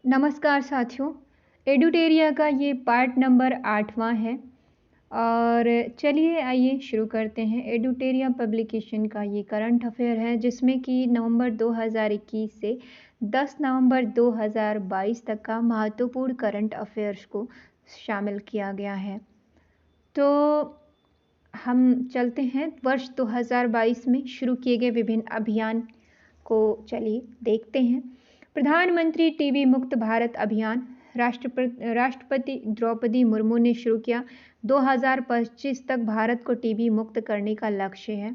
नमस्कार साथियों। एडुटेरिया का ये पार्ट नंबर 8वां है और चलिए आइए शुरू करते हैं। एडुटेरिया पब्लिकेशन का ये करंट अफेयर है जिसमें कि नवंबर 2021 से 10 नवंबर 2022 तक का महत्वपूर्ण करंट अफेयर्स को शामिल किया गया है। तो हम चलते हैं वर्ष 2022 में शुरू किए गए विभिन्न अभियान को चलिए देखते हैं। प्रधानमंत्री टीबी मुक्त भारत अभियान राष्ट्रपति द्रौपदी मुर्मू ने शुरू किया। 2025 तक भारत को टीबी मुक्त करने का लक्ष्य है।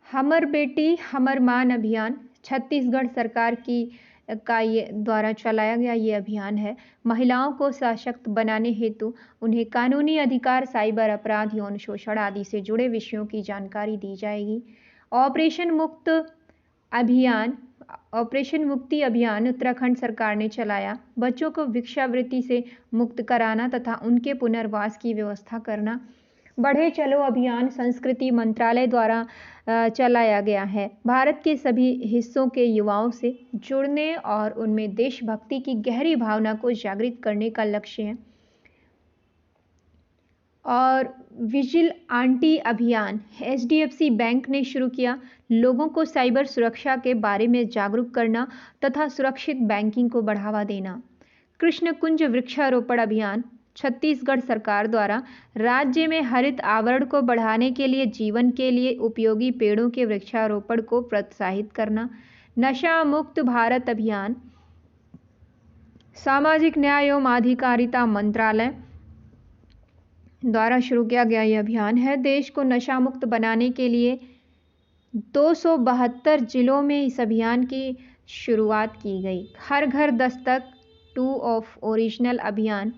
हमर बेटी हमर मान अभियान छत्तीसगढ़ सरकार की ये द्वारा चलाया गया ये अभियान है। महिलाओं को सशक्त बनाने हेतु उन्हें कानूनी अधिकार, साइबर अपराध, यौन शोषण आदि से जुड़े विषयों की जानकारी दी जाएगी। ऑपरेशन मुक्ति अभियान उत्तराखंड सरकार ने चलाया। बच्चों को भिक्षावृत्ति से मुक्त कराना तथा उनके पुनर्वास की व्यवस्था करना। बढ़े चलो अभियान संस्कृति मंत्रालय द्वारा चलाया गया है। भारत के सभी हिस्सों के युवाओं से जुड़ने और उनमें देशभक्ति की गहरी भावना को जागृत करने का लक्ष्य है। और विजिल आंटी अभियान HDFC बैंक ने शुरू किया। लोगों को साइबर सुरक्षा के बारे में जागरूक करना तथा सुरक्षित बैंकिंग को बढ़ावा देना। कृष्ण कुंज वृक्षारोपण अभियान छत्तीसगढ़ सरकार द्वारा राज्य में हरित आवरण को बढ़ाने के लिए जीवन के लिए उपयोगी पेड़ों के वृक्षारोपण को प्रोत्साहित करना। नशा मुक्त भारत अभियान सामाजिक न्याय एवं अधिकारिता मंत्रालय द्वारा शुरू किया गया यह अभियान है। देश को नशा मुक्त बनाने के लिए 272 जिलों में इस अभियान की शुरुआत की गई। हर घर दस्तक 2 ऑफ ओरिजिनल अभियान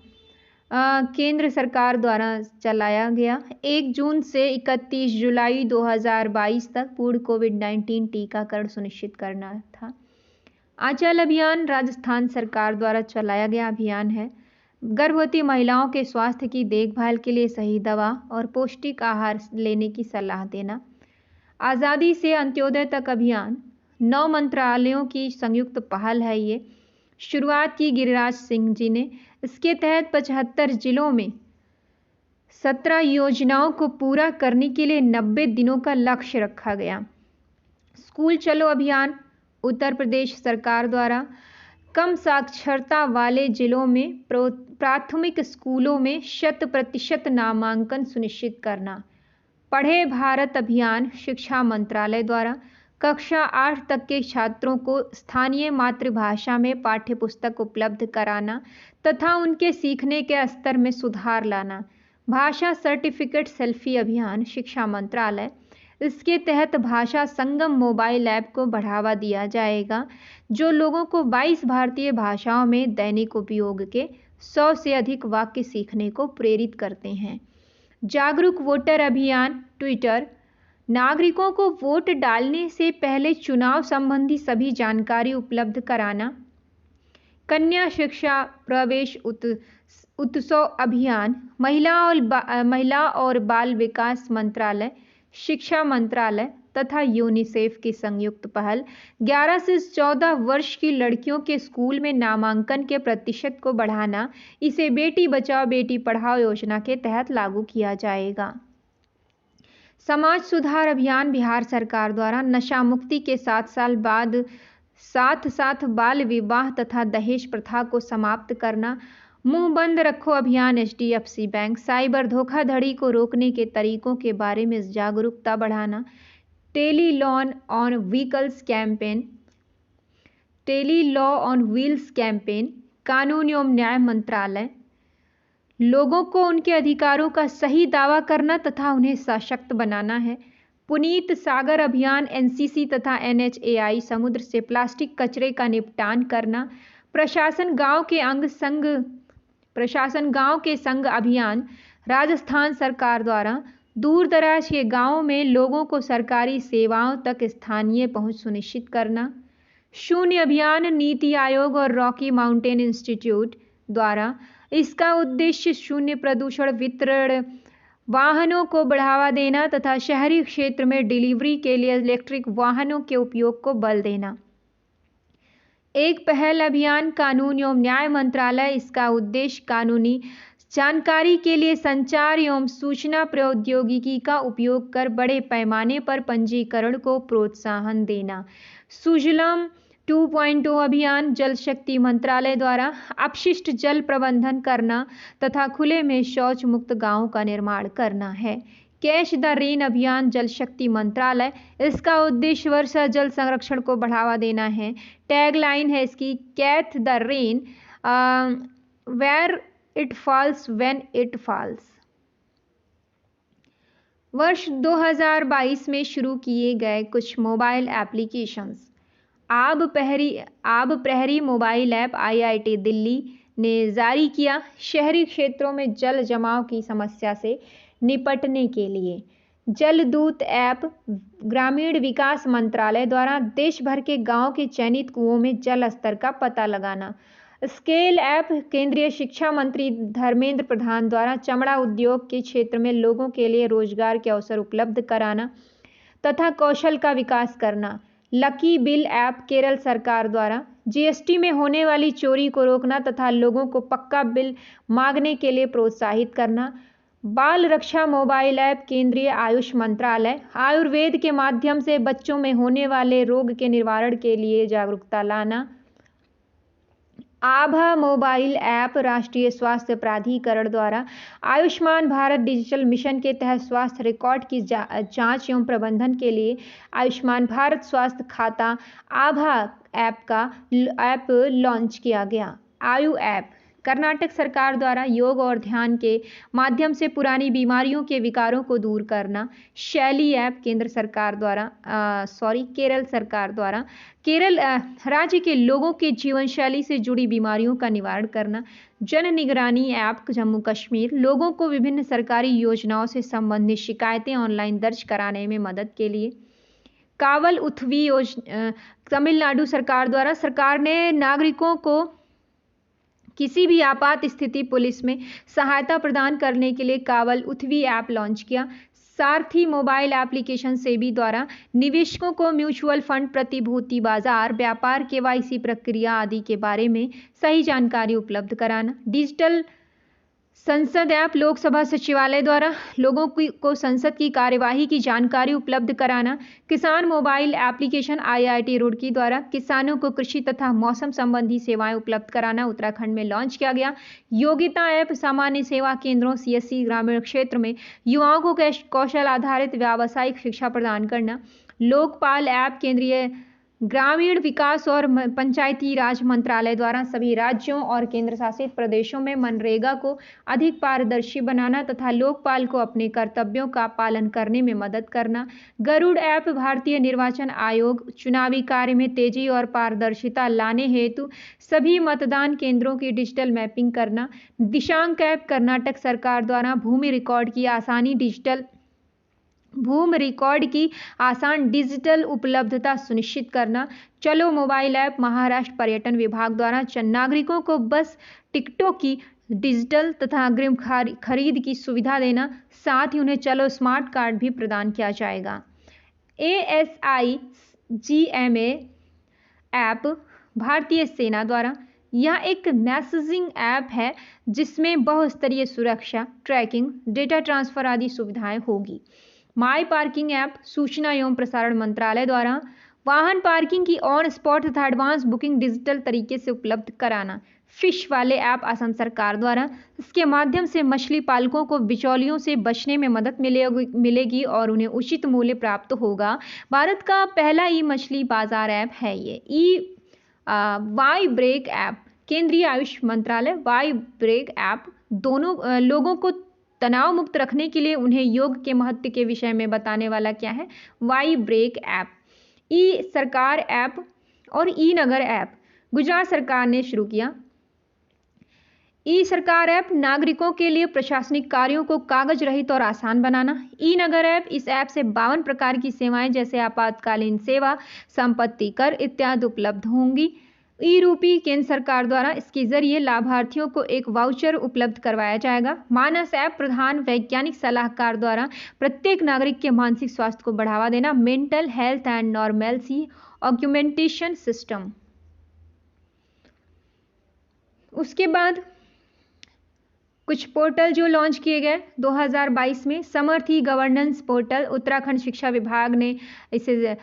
केंद्र सरकार द्वारा चलाया गया। 1 जून से 31 जुलाई 2022 तक पूर्ण कोविड-19 टीकाकरण सुनिश्चित करना था। आंचल अभियान राजस्थान सरकार द्वारा चलाया गया अभियान है। गर्भवती महिलाओं के स्वास्थ्य की देखभाल के लिए सही दवा और पौष्टिक आहार लेने की सलाह देना। आज़ादी से अंत्योदय तक अभियान 9 मंत्रालयों की संयुक्त पहल है। ये शुरुआत की गिरिराज सिंह जी ने। इसके तहत 75 जिलों में 17 योजनाओं को पूरा करने के लिए 90 दिनों का लक्ष्य रखा गया। स्कूल चलो अभियान उत्तर प्रदेश सरकार द्वारा कम साक्षरता वाले जिलों में प्राथमिक स्कूलों में 100% नामांकन सुनिश्चित करना। पढ़े भारत अभियान शिक्षा मंत्रालय द्वारा कक्षा 8 तक के छात्रों को स्थानीय मातृभाषा में पाठ्यपुस्तक उपलब्ध कराना तथा उनके सीखने के स्तर में सुधार लाना। भाषा सर्टिफिकेट सेल्फी अभियान शिक्षा मंत्रालय। इसके तहत भाषा संगम मोबाइल ऐप को बढ़ावा दिया जाएगा जो लोगों को 22 भारतीय भाषाओं में दैनिक उपयोग के 100 से अधिक वाक्य सीखने को प्रेरित करते हैं। जागरूक वोटर अभियान ट्विटर नागरिकों को वोट डालने से पहले चुनाव संबंधी सभी जानकारी उपलब्ध कराना। कन्या शिक्षा प्रवेश उत्सव अभियान महिला और बाल विकास मंत्रालय शिक्षा मंत्रालय तथा यूनिसेफ की संयुक्त पहल 11 से 14 वर्ष की लड़कियों के स्कूल में नामांकन के प्रतिशत को बढ़ाना। इसे बेटी बचाओ बेटी पढ़ाओ योजना के तहत लागू किया जाएगा। समाज सुधार अभियान बिहार सरकार द्वारा नशा मुक्ति के 7 साल बाद साथ बाल विवाह तथा दहेज प्रथा को समाप्त करना। मुंह बंद रखो अभियान HDFC बैंक साइबर धोखाधड़ी को रोकने के तरीकों के बारे में जागरूकता बढ़ाना। Tele law on wheels campaign कानून एवं न्याय मंत्रालय लोगों को उनके अधिकारों का सही दावा करना तथा उन्हें सशक्त बनाना है। पुनीत सागर अभियान NCC तथा NHAI समुद्र से प्लास्टिक कचरे का निपटान करना। प्रशासन गांव के संग अभियान राजस्थान सरकार द्वारा दूर दराज के गांवों में लोगों को सरकारी सेवाओं तक स्थानीय पहुंच सुनिश्चित करना। शून्य अभियान नीति आयोग और रॉकी माउंटेन इंस्टीट्यूट द्वारा इसका उद्देश्य शून्य प्रदूषण वितरण वाहनों को बढ़ावा देना तथा शहरी क्षेत्र में डिलीवरी के लिए इलेक्ट्रिक वाहनों के उपयोग को बल देना। एक पहल अभियान कानून एवं न्याय मंत्रालय। इसका उद्देश्य कानूनी जानकारी के लिए संचार एवं सूचना प्रौद्योगिकी का उपयोग कर बड़े पैमाने पर पंजीकरण को प्रोत्साहन देना। सुजलाम 2.0 अभियान जल शक्ति मंत्रालय द्वारा अपशिष्ट जल प्रबंधन करना तथा खुले में शौच मुक्त गांवों का निर्माण करना है। कैच द रेन अभियान जल शक्ति मंत्रालय। इसका उद्देश्य वर्षा जल संरक्षण को बढ़ावा देना है। टैगलाइन है इसकी, catch the rain where it falls when it falls. वर्ष 2022 में शुरू किए गए कुछ मोबाइल एप्लीकेशंस। आब प्रहरी मोबाइल ऐप IIT दिल्ली ने जारी किया। शहरी क्षेत्रों में जल जमाव की समस्या से निपटने के लिए जल दूत ऐप। ग्रामीण विकास मंत्रालय द्वारा देश भर के गांव के चयनित कुओं में जल स्तर का पता लगाना। स्केल ऐप केंद्रीय शिक्षा मंत्री धर्मेंद्र प्रधान द्वारा चमड़ा उद्योग के क्षेत्र में लोगों के लिए रोजगार के अवसर उपलब्ध कराना तथा कौशल का विकास करना। लकी बिल ऐप केरल सरकार द्वारा GST में होने वाली चोरी को रोकना तथा लोगों को पक्का बिल मांगने के लिए प्रोत्साहित करना। बाल रक्षा मोबाइल ऐप केंद्रीय आयुष मंत्रालय आयुर्वेद के माध्यम से बच्चों में होने वाले रोग के निवारण के लिए जागरूकता लाना। आभा मोबाइल ऐप राष्ट्रीय स्वास्थ्य प्राधिकरण द्वारा आयुष्मान भारत डिजिटल मिशन के तहत स्वास्थ्य रिकॉर्ड की जांच एवं प्रबंधन के लिए आयुष्मान भारत स्वास्थ्य खाता आभा ऐप लॉन्च किया गया। आयु ऐप कर्नाटक सरकार द्वारा योग और ध्यान के माध्यम से पुरानी बीमारियों के विकारों को दूर करना। शैली ऐप केरल सरकार द्वारा केरल राज्य के लोगों के जीवन शैली से जुड़ी बीमारियों का निवारण करना। जन निगरानी ऐप जम्मू कश्मीर लोगों को विभिन्न सरकारी योजनाओं से संबंधित शिकायतें ऑनलाइन दर्ज कराने में मदद के लिए। कावल उथवी योजना तमिलनाडु सरकार द्वारा सरकार ने नागरिकों को किसी भी आपात स्थिति पुलिस में सहायता प्रदान करने के लिए कावल उथवी ऐप लॉन्च किया। सारथी मोबाइल एप्लीकेशन सेबी द्वारा निवेशकों को म्यूचुअल फंड प्रतिभूति बाजार व्यापार KYC प्रक्रिया आदि के बारे में सही जानकारी उपलब्ध कराना। डिजिटल संसद ऐप लोकसभा सचिवालय द्वारा लोगों को संसद की कार्यवाही की जानकारी उपलब्ध कराना। किसान मोबाइल एप्लीकेशन IIT रुड़की द्वारा किसानों को कृषि तथा मौसम संबंधी सेवाएं उपलब्ध कराना उत्तराखंड में लॉन्च किया गया। योग्यता ऐप सामान्य सेवा केंद्रों CSC ग्रामीण क्षेत्र में युवाओं को कौशल आधारित व्यावसायिक शिक्षा प्रदान करना। लोकपाल ऐप केंद्रीय ग्रामीण विकास और पंचायती राज मंत्रालय द्वारा सभी राज्यों और केंद्र शासित प्रदेशों में मनरेगा को अधिक पारदर्शी बनाना तथा लोकपाल को अपने कर्तव्यों का पालन करने में मदद करना। गरुड़ ऐप भारतीय निर्वाचन आयोग चुनावी कार्य में तेजी और पारदर्शिता लाने हेतु सभी मतदान केंद्रों की डिजिटल मैपिंग करना। दिशांक ऐप कर्नाटक सरकार द्वारा भूमि रिकॉर्ड की आसान डिजिटल उपलब्धता सुनिश्चित करना। चलो मोबाइल ऐप महाराष्ट्र पर्यटन विभाग द्वारा नागरिकों को बस टिकटों की डिजिटल तथा अग्रिम खरीद की सुविधा देना। साथ ही उन्हें चलो स्मार्ट कार्ड भी प्रदान किया जाएगा। ASIGMA ऐप भारतीय सेना द्वारा यह एक मैसेजिंग ऐप है जिसमें बहुस्तरीय सुरक्षा ट्रैकिंग डेटा ट्रांसफर आदि सुविधाएं होगी। माई पार्किंग ऐप सूचना एवं प्रसारण मंत्रालय द्वारा वाहन पार्किंग की ऑन स्पॉट तथा एडवांस बुकिंग डिजिटल तरीके से उपलब्ध कराना। फिश वाले ऐप असम सरकार द्वारा इसके माध्यम से मछली पालकों को बिचौलियों से बचने में मदद मिलेगी और उन्हें उचित मूल्य प्राप्त होगा। भारत का पहला मछली बाजार ऐप है ये। वाई ब्रेक ऐप केंद्रीय आयुष मंत्रालय वाई ब्रेक ऐप दोनों लोगों को तनाव मुक्त रखने के लिए उन्हें योग के महत्व के विषय में बताने वाला क्या है, वाई ब्रेक ऐप। सरकार ऐप और नगर ऐप गुजरात सरकार ने शुरू किया। सरकार ऐप नागरिकों के लिए प्रशासनिक कार्यों को कागज रहित और आसान बनाना। नगर ऐप इस ऐप से 52 प्रकार की सेवाएं जैसे आपातकालीन सेवा संपत्ति कर इत्यादि उपलब्ध होंगी। रूपी केंद्र सरकार द्वारा इसके जरिए लाभार्थियों को एक वाउचर उपलब्ध करवाया जाएगा। मानस ऐप प्रधान वैज्ञानिक सलाहकार द्वारा प्रत्येक नागरिक के मानसिक स्वास्थ्य को बढ़ावा देना। Mental health and normalcy augmentation system. उसके बाद कुछ पोर्टल जो लॉन्च किए गए 2022 में, समर्थ ई गवर्नेंस पोर्टल, उत्तराखंड शिक्षा विभाग ने इसे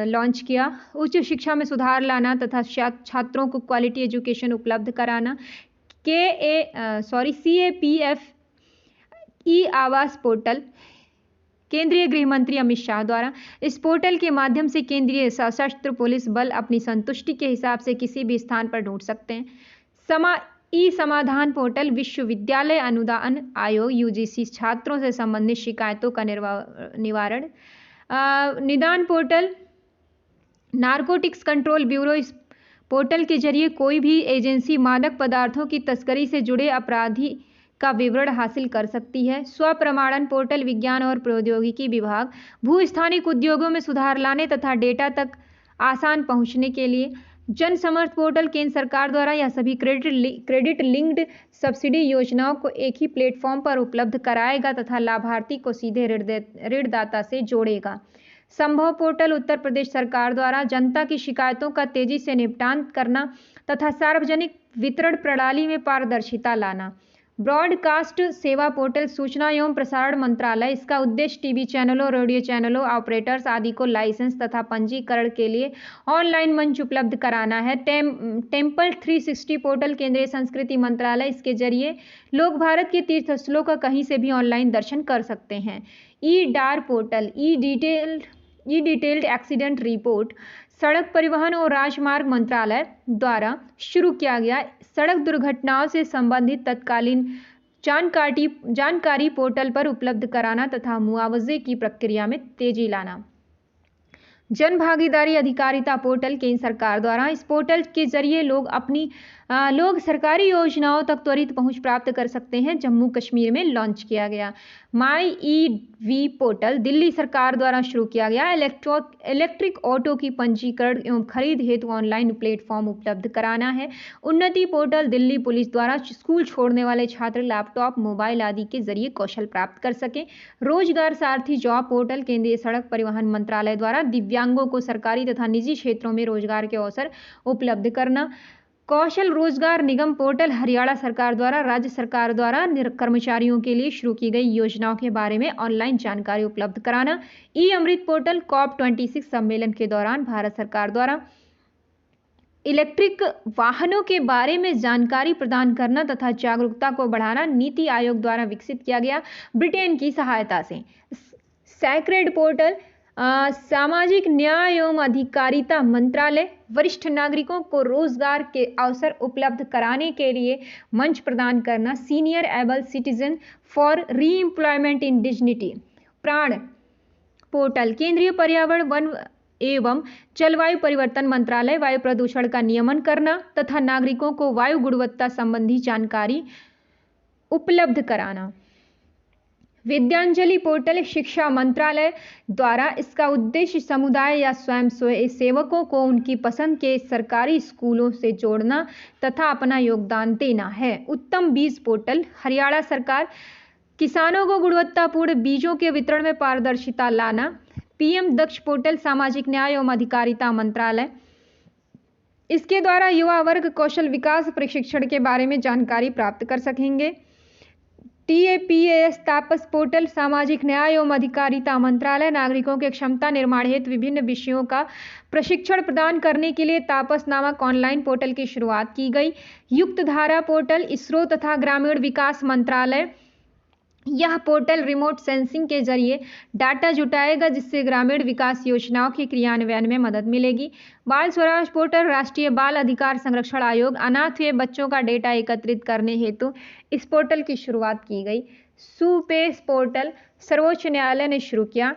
लॉन्च किया। उच्च शिक्षा में सुधार लाना तथा छात्रों को क्वालिटी एजुकेशन उपलब्ध कराना। CAPF ई आवास पोर्टल, केंद्रीय गृह मंत्री अमित शाह द्वारा। इस पोर्टल के माध्यम से केंद्रीय सशस्त्र पुलिस बल अपनी संतुष्टि के हिसाब से किसी भी स्थान पर ढूंढ सकते हैं। ई समाधान पोर्टल, विश्वविद्यालय अनुदान आयोग UGC छात्रों से संबंधित शिकायतों का निवारण। निदान पोर्टल, नारकोटिक्स कंट्रोल ब्यूरो, इस पोर्टल के जरिए कोई भी एजेंसी मादक पदार्थों की तस्करी से जुड़े अपराधी का विवरण हासिल कर सकती है। स्वप्रमाणन पोर्टल, विज्ञान और प्रौद्योगिकी विभाग, भूस्थानिक उद्योगों में सुधार लाने तथा डेटा तक आसान पहुंचने के लिए। जन समर्थ पोर्टल, केंद्र सरकार द्वारा यह सभी क्रेडिट लिंक्ड सब्सिडी योजनाओं को एक ही प्लेटफॉर्म पर उपलब्ध कराएगा तथा लाभार्थी को सीधे ऋणदाता से जोड़ेगा। संभव पोर्टल, उत्तर प्रदेश सरकार द्वारा जनता की शिकायतों का तेजी से निपटान करना तथा सार्वजनिक वितरण प्रणाली में पारदर्शिता लाना। ब्रॉडकास्ट सेवा पोर्टल, सूचना एवं प्रसारण मंत्रालय, इसका उद्देश्य टीवी चैनलों, रेडियो चैनलों, ऑपरेटर्स आदि को लाइसेंस तथा पंजीकरण के लिए ऑनलाइन मंच उपलब्ध कराना है। टेम्पल 360 पोर्टल, केंद्रीय संस्कृति मंत्रालय, इसके जरिए लोग भारत के तीर्थ स्थलों का कहीं से भी ऑनलाइन दर्शन कर सकते हैं। ई डार पोर्टल, ई डिटेल्ड एक्सीडेंट रिपोर्ट, सड़क परिवहन और राजमार्ग मंत्रालय द्वारा शुरू किया गया सड़क दुर्घटनाओं से संबंधित तत्कालीन जानकारी पोर्टल पर उपलब्ध कराना तथा मुआवजे की प्रक्रिया में तेजी लाना। जन भागीदारी अधिकारिता पोर्टल, केंद्र सरकार द्वारा। इस पोर्टल के जरिए लोग सरकारी योजनाओं तक त्वरित पहुंच प्राप्त कर सकते हैं। जम्मू कश्मीर में लॉन्च किया गया। माई EV पोर्टल, दिल्ली सरकार द्वारा शुरू किया गया इलेक्ट्रिक ऑटो की पंजीकरण एवं खरीद हेतु ऑनलाइन प्लेटफॉर्म उपलब्ध कराना है। उन्नति पोर्टल, दिल्ली पुलिस द्वारा स्कूल छोड़ने वाले छात्र लैपटॉप, मोबाइल आदि के जरिए कौशल प्राप्त कर सकें। रोजगार सारथी जॉब पोर्टल, केंद्रीय सड़क परिवहन मंत्रालय द्वारा दिव्यांगों को सरकारी तथा निजी क्षेत्रों में रोजगार के अवसर उपलब्ध करना। कौशल रोजगार निगम पोर्टल, हरियाणा सरकार द्वारा राज्य सरकार द्वारा कर्मचारियों के लिए शुरू की गई योजनाओं के बारे में ऑनलाइन जानकारी उपलब्ध कराना। ई अमृत पोर्टल, COP26 सम्मेलन के दौरान भारत सरकार द्वारा इलेक्ट्रिक वाहनों के बारे में जानकारी प्रदान करना तथा जागरूकता को बढ़ाना नीति आयोग द्वारा विकसित किया गया ब्रिटेन की सहायता से। सेक्रेड पोर्टल, सामाजिक न्याय एवं अधिकारिता मंत्रालय, वरिष्ठ नागरिकों को रोजगार के अवसर उपलब्ध कराने के लिए मंच प्रदान करना। Senior able citizen for re-employment in dignity. प्राण पोर्टल, केंद्रीय पर्यावरण, वन एवं जलवायु परिवर्तन मंत्रालय, वायु प्रदूषण का नियमन करना तथा नागरिकों को वायु गुणवत्ता संबंधी जानकारी उपलब्ध कराना। विद्यांजलि पोर्टल, शिक्षा मंत्रालय द्वारा, इसका उद्देश्य समुदाय या स्वयं सेवकों को उनकी पसंद के सरकारी स्कूलों से जोड़ना तथा अपना योगदान देना है। उत्तम बीज पोर्टल, हरियाणा सरकार, किसानों को गुणवत्तापूर्ण बीजों के वितरण में पारदर्शिता लाना। PM दक्ष पोर्टल, सामाजिक न्याय एवं अधिकारिता मंत्रालय, इसके द्वारा युवा वर्ग कौशल विकास प्रशिक्षण के बारे में जानकारी प्राप्त कर सकेंगे। TAPAS तापस पोर्टल, सामाजिक न्याय एवं अधिकारिता मंत्रालय, नागरिकों के क्षमता निर्माण हेतु विभिन्न विषयों का प्रशिक्षण प्रदान करने के लिए तापस नामक ऑनलाइन पोर्टल की शुरुआत की गई। युक्त धारा पोर्टल, इसरो तथा ग्रामीण विकास मंत्रालय, यह पोर्टल रिमोट सेंसिंग के जरिए डाटा जुटाएगा जिससे ग्रामीण विकास योजनाओं के क्रियान्वयन में मदद मिलेगी। बाल स्वराज पोर्टल, राष्ट्रीय बाल अधिकार संरक्षण आयोग, अनाथ हुए बच्चों का डेटा एकत्रित करने हेतु इस पोर्टल की शुरुआत की गई। सुपेस पोर्टल, सर्वोच्च न्यायालय ने शुरू किया।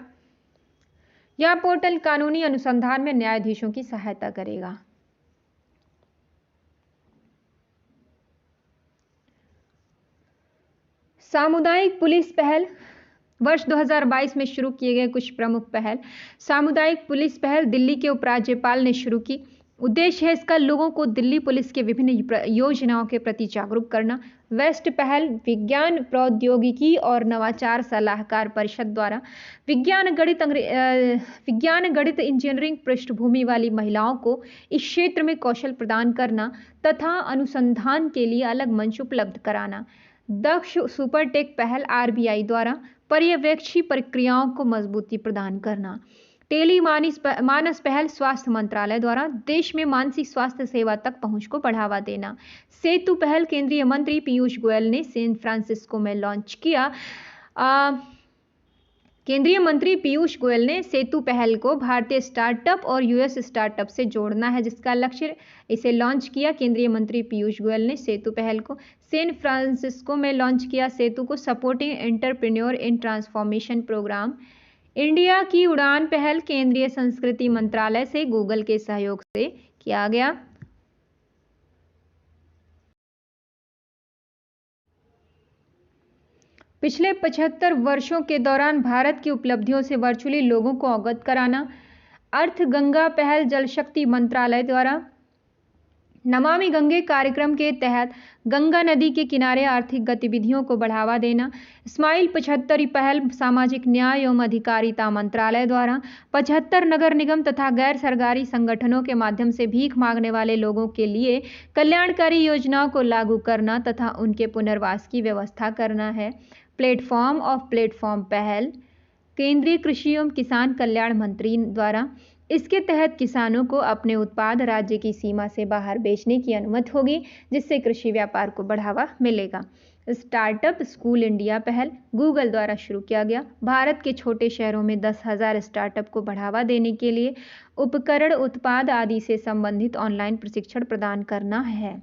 यह पोर्टल कानूनी अनुसंधान में न्यायाधीशों की सहायता करेगा। सामुदायिक पुलिस पहल, वर्ष 2022 में शुरू किए गए कुछ प्रमुख पहल। सामुदायिक पुलिस पहल दिल्ली के उपराज्यपाल ने शुरू की। उद्देश्य है इसका लोगों को दिल्ली पुलिस के विभिन्न योजनाओं के प्रति जागरूक करना। वेस्ट पहल विज्ञान प्रौद्योगिकी और नवाचार सलाहकार परिषद द्वारा विज्ञान गणित इंजीनियरिंग पृष्ठभूमि वाली महिलाओं को इस क्षेत्र में कौशल प्रदान करना तथा अनुसंधान के लिए अलग मंच उपलब्ध कराना। दक्ष सुपरटेक पहल आरबीआई द्वारा पर्यवेक्षी प्रक्रियाओं को मजबूती प्रदान करना। टेली मानस पहल स्वास्थ्य मंत्रालय द्वारा देश में मानसिक स्वास्थ्य सेवा तक पहुंच को बढ़ावा देना। सेतु पहल केंद्रीय मंत्री पीयूष गोयल ने सैन फ्रांसिस्को में लॉन्च किया। केंद्रीय मंत्री पीयूष गोयल ने सेतु पहल को भारतीय स्टार्टअप और यूएस स्टार्टअप से जोड़ना है, जिसका लक्ष्य इसे लॉन्च किया। केंद्रीय मंत्री पीयूष गोयल ने सेतु पहल को सैन फ्रांसिस्को में लॉन्च किया। सेतु को supporting entrepreneur in transformation programme. India की उड़ान पहल केंद्रीय संस्कृति मंत्रालय से गूगल के सहयोग से किया गया। पिछले 75 वर्षों के दौरान भारत की उपलब्धियों से वर्चुअली लोगों को अवगत कराना। अर्थ गंगा पहल जल शक्ति मंत्रालय द्वारा नमामि गंगे कार्यक्रम के तहत गंगा नदी के किनारे आर्थिक गतिविधियों को बढ़ावा देना। स्माइल 75 पहल सामाजिक न्याय एवं अधिकारिता मंत्रालय द्वारा 75 नगर निगम तथा गैर सरकारी संगठनों के माध्यम से भीख मांगने वाले लोगों के लिए कल्याणकारी योजनाओं को लागू करना तथा उनके पुनर्वास की व्यवस्था करना है। प्लेटफॉर्म ऑफ प्लेटफॉर्म पहल केंद्रीय कृषि एवं किसान कल्याण मंत्री द्वारा इसके तहत किसानों को अपने उत्पाद राज्य की सीमा से बाहर बेचने की अनुमति होगी, जिससे कृषि व्यापार को बढ़ावा मिलेगा। स्टार्टअप स्कूल इंडिया पहल गूगल द्वारा शुरू किया गया। भारत के छोटे शहरों में 10,000 स्टार्टअप को बढ़ावा देने के लिए उपकरण, उत्पाद आदि से संबंधित ऑनलाइन प्रशिक्षण प्रदान करना है।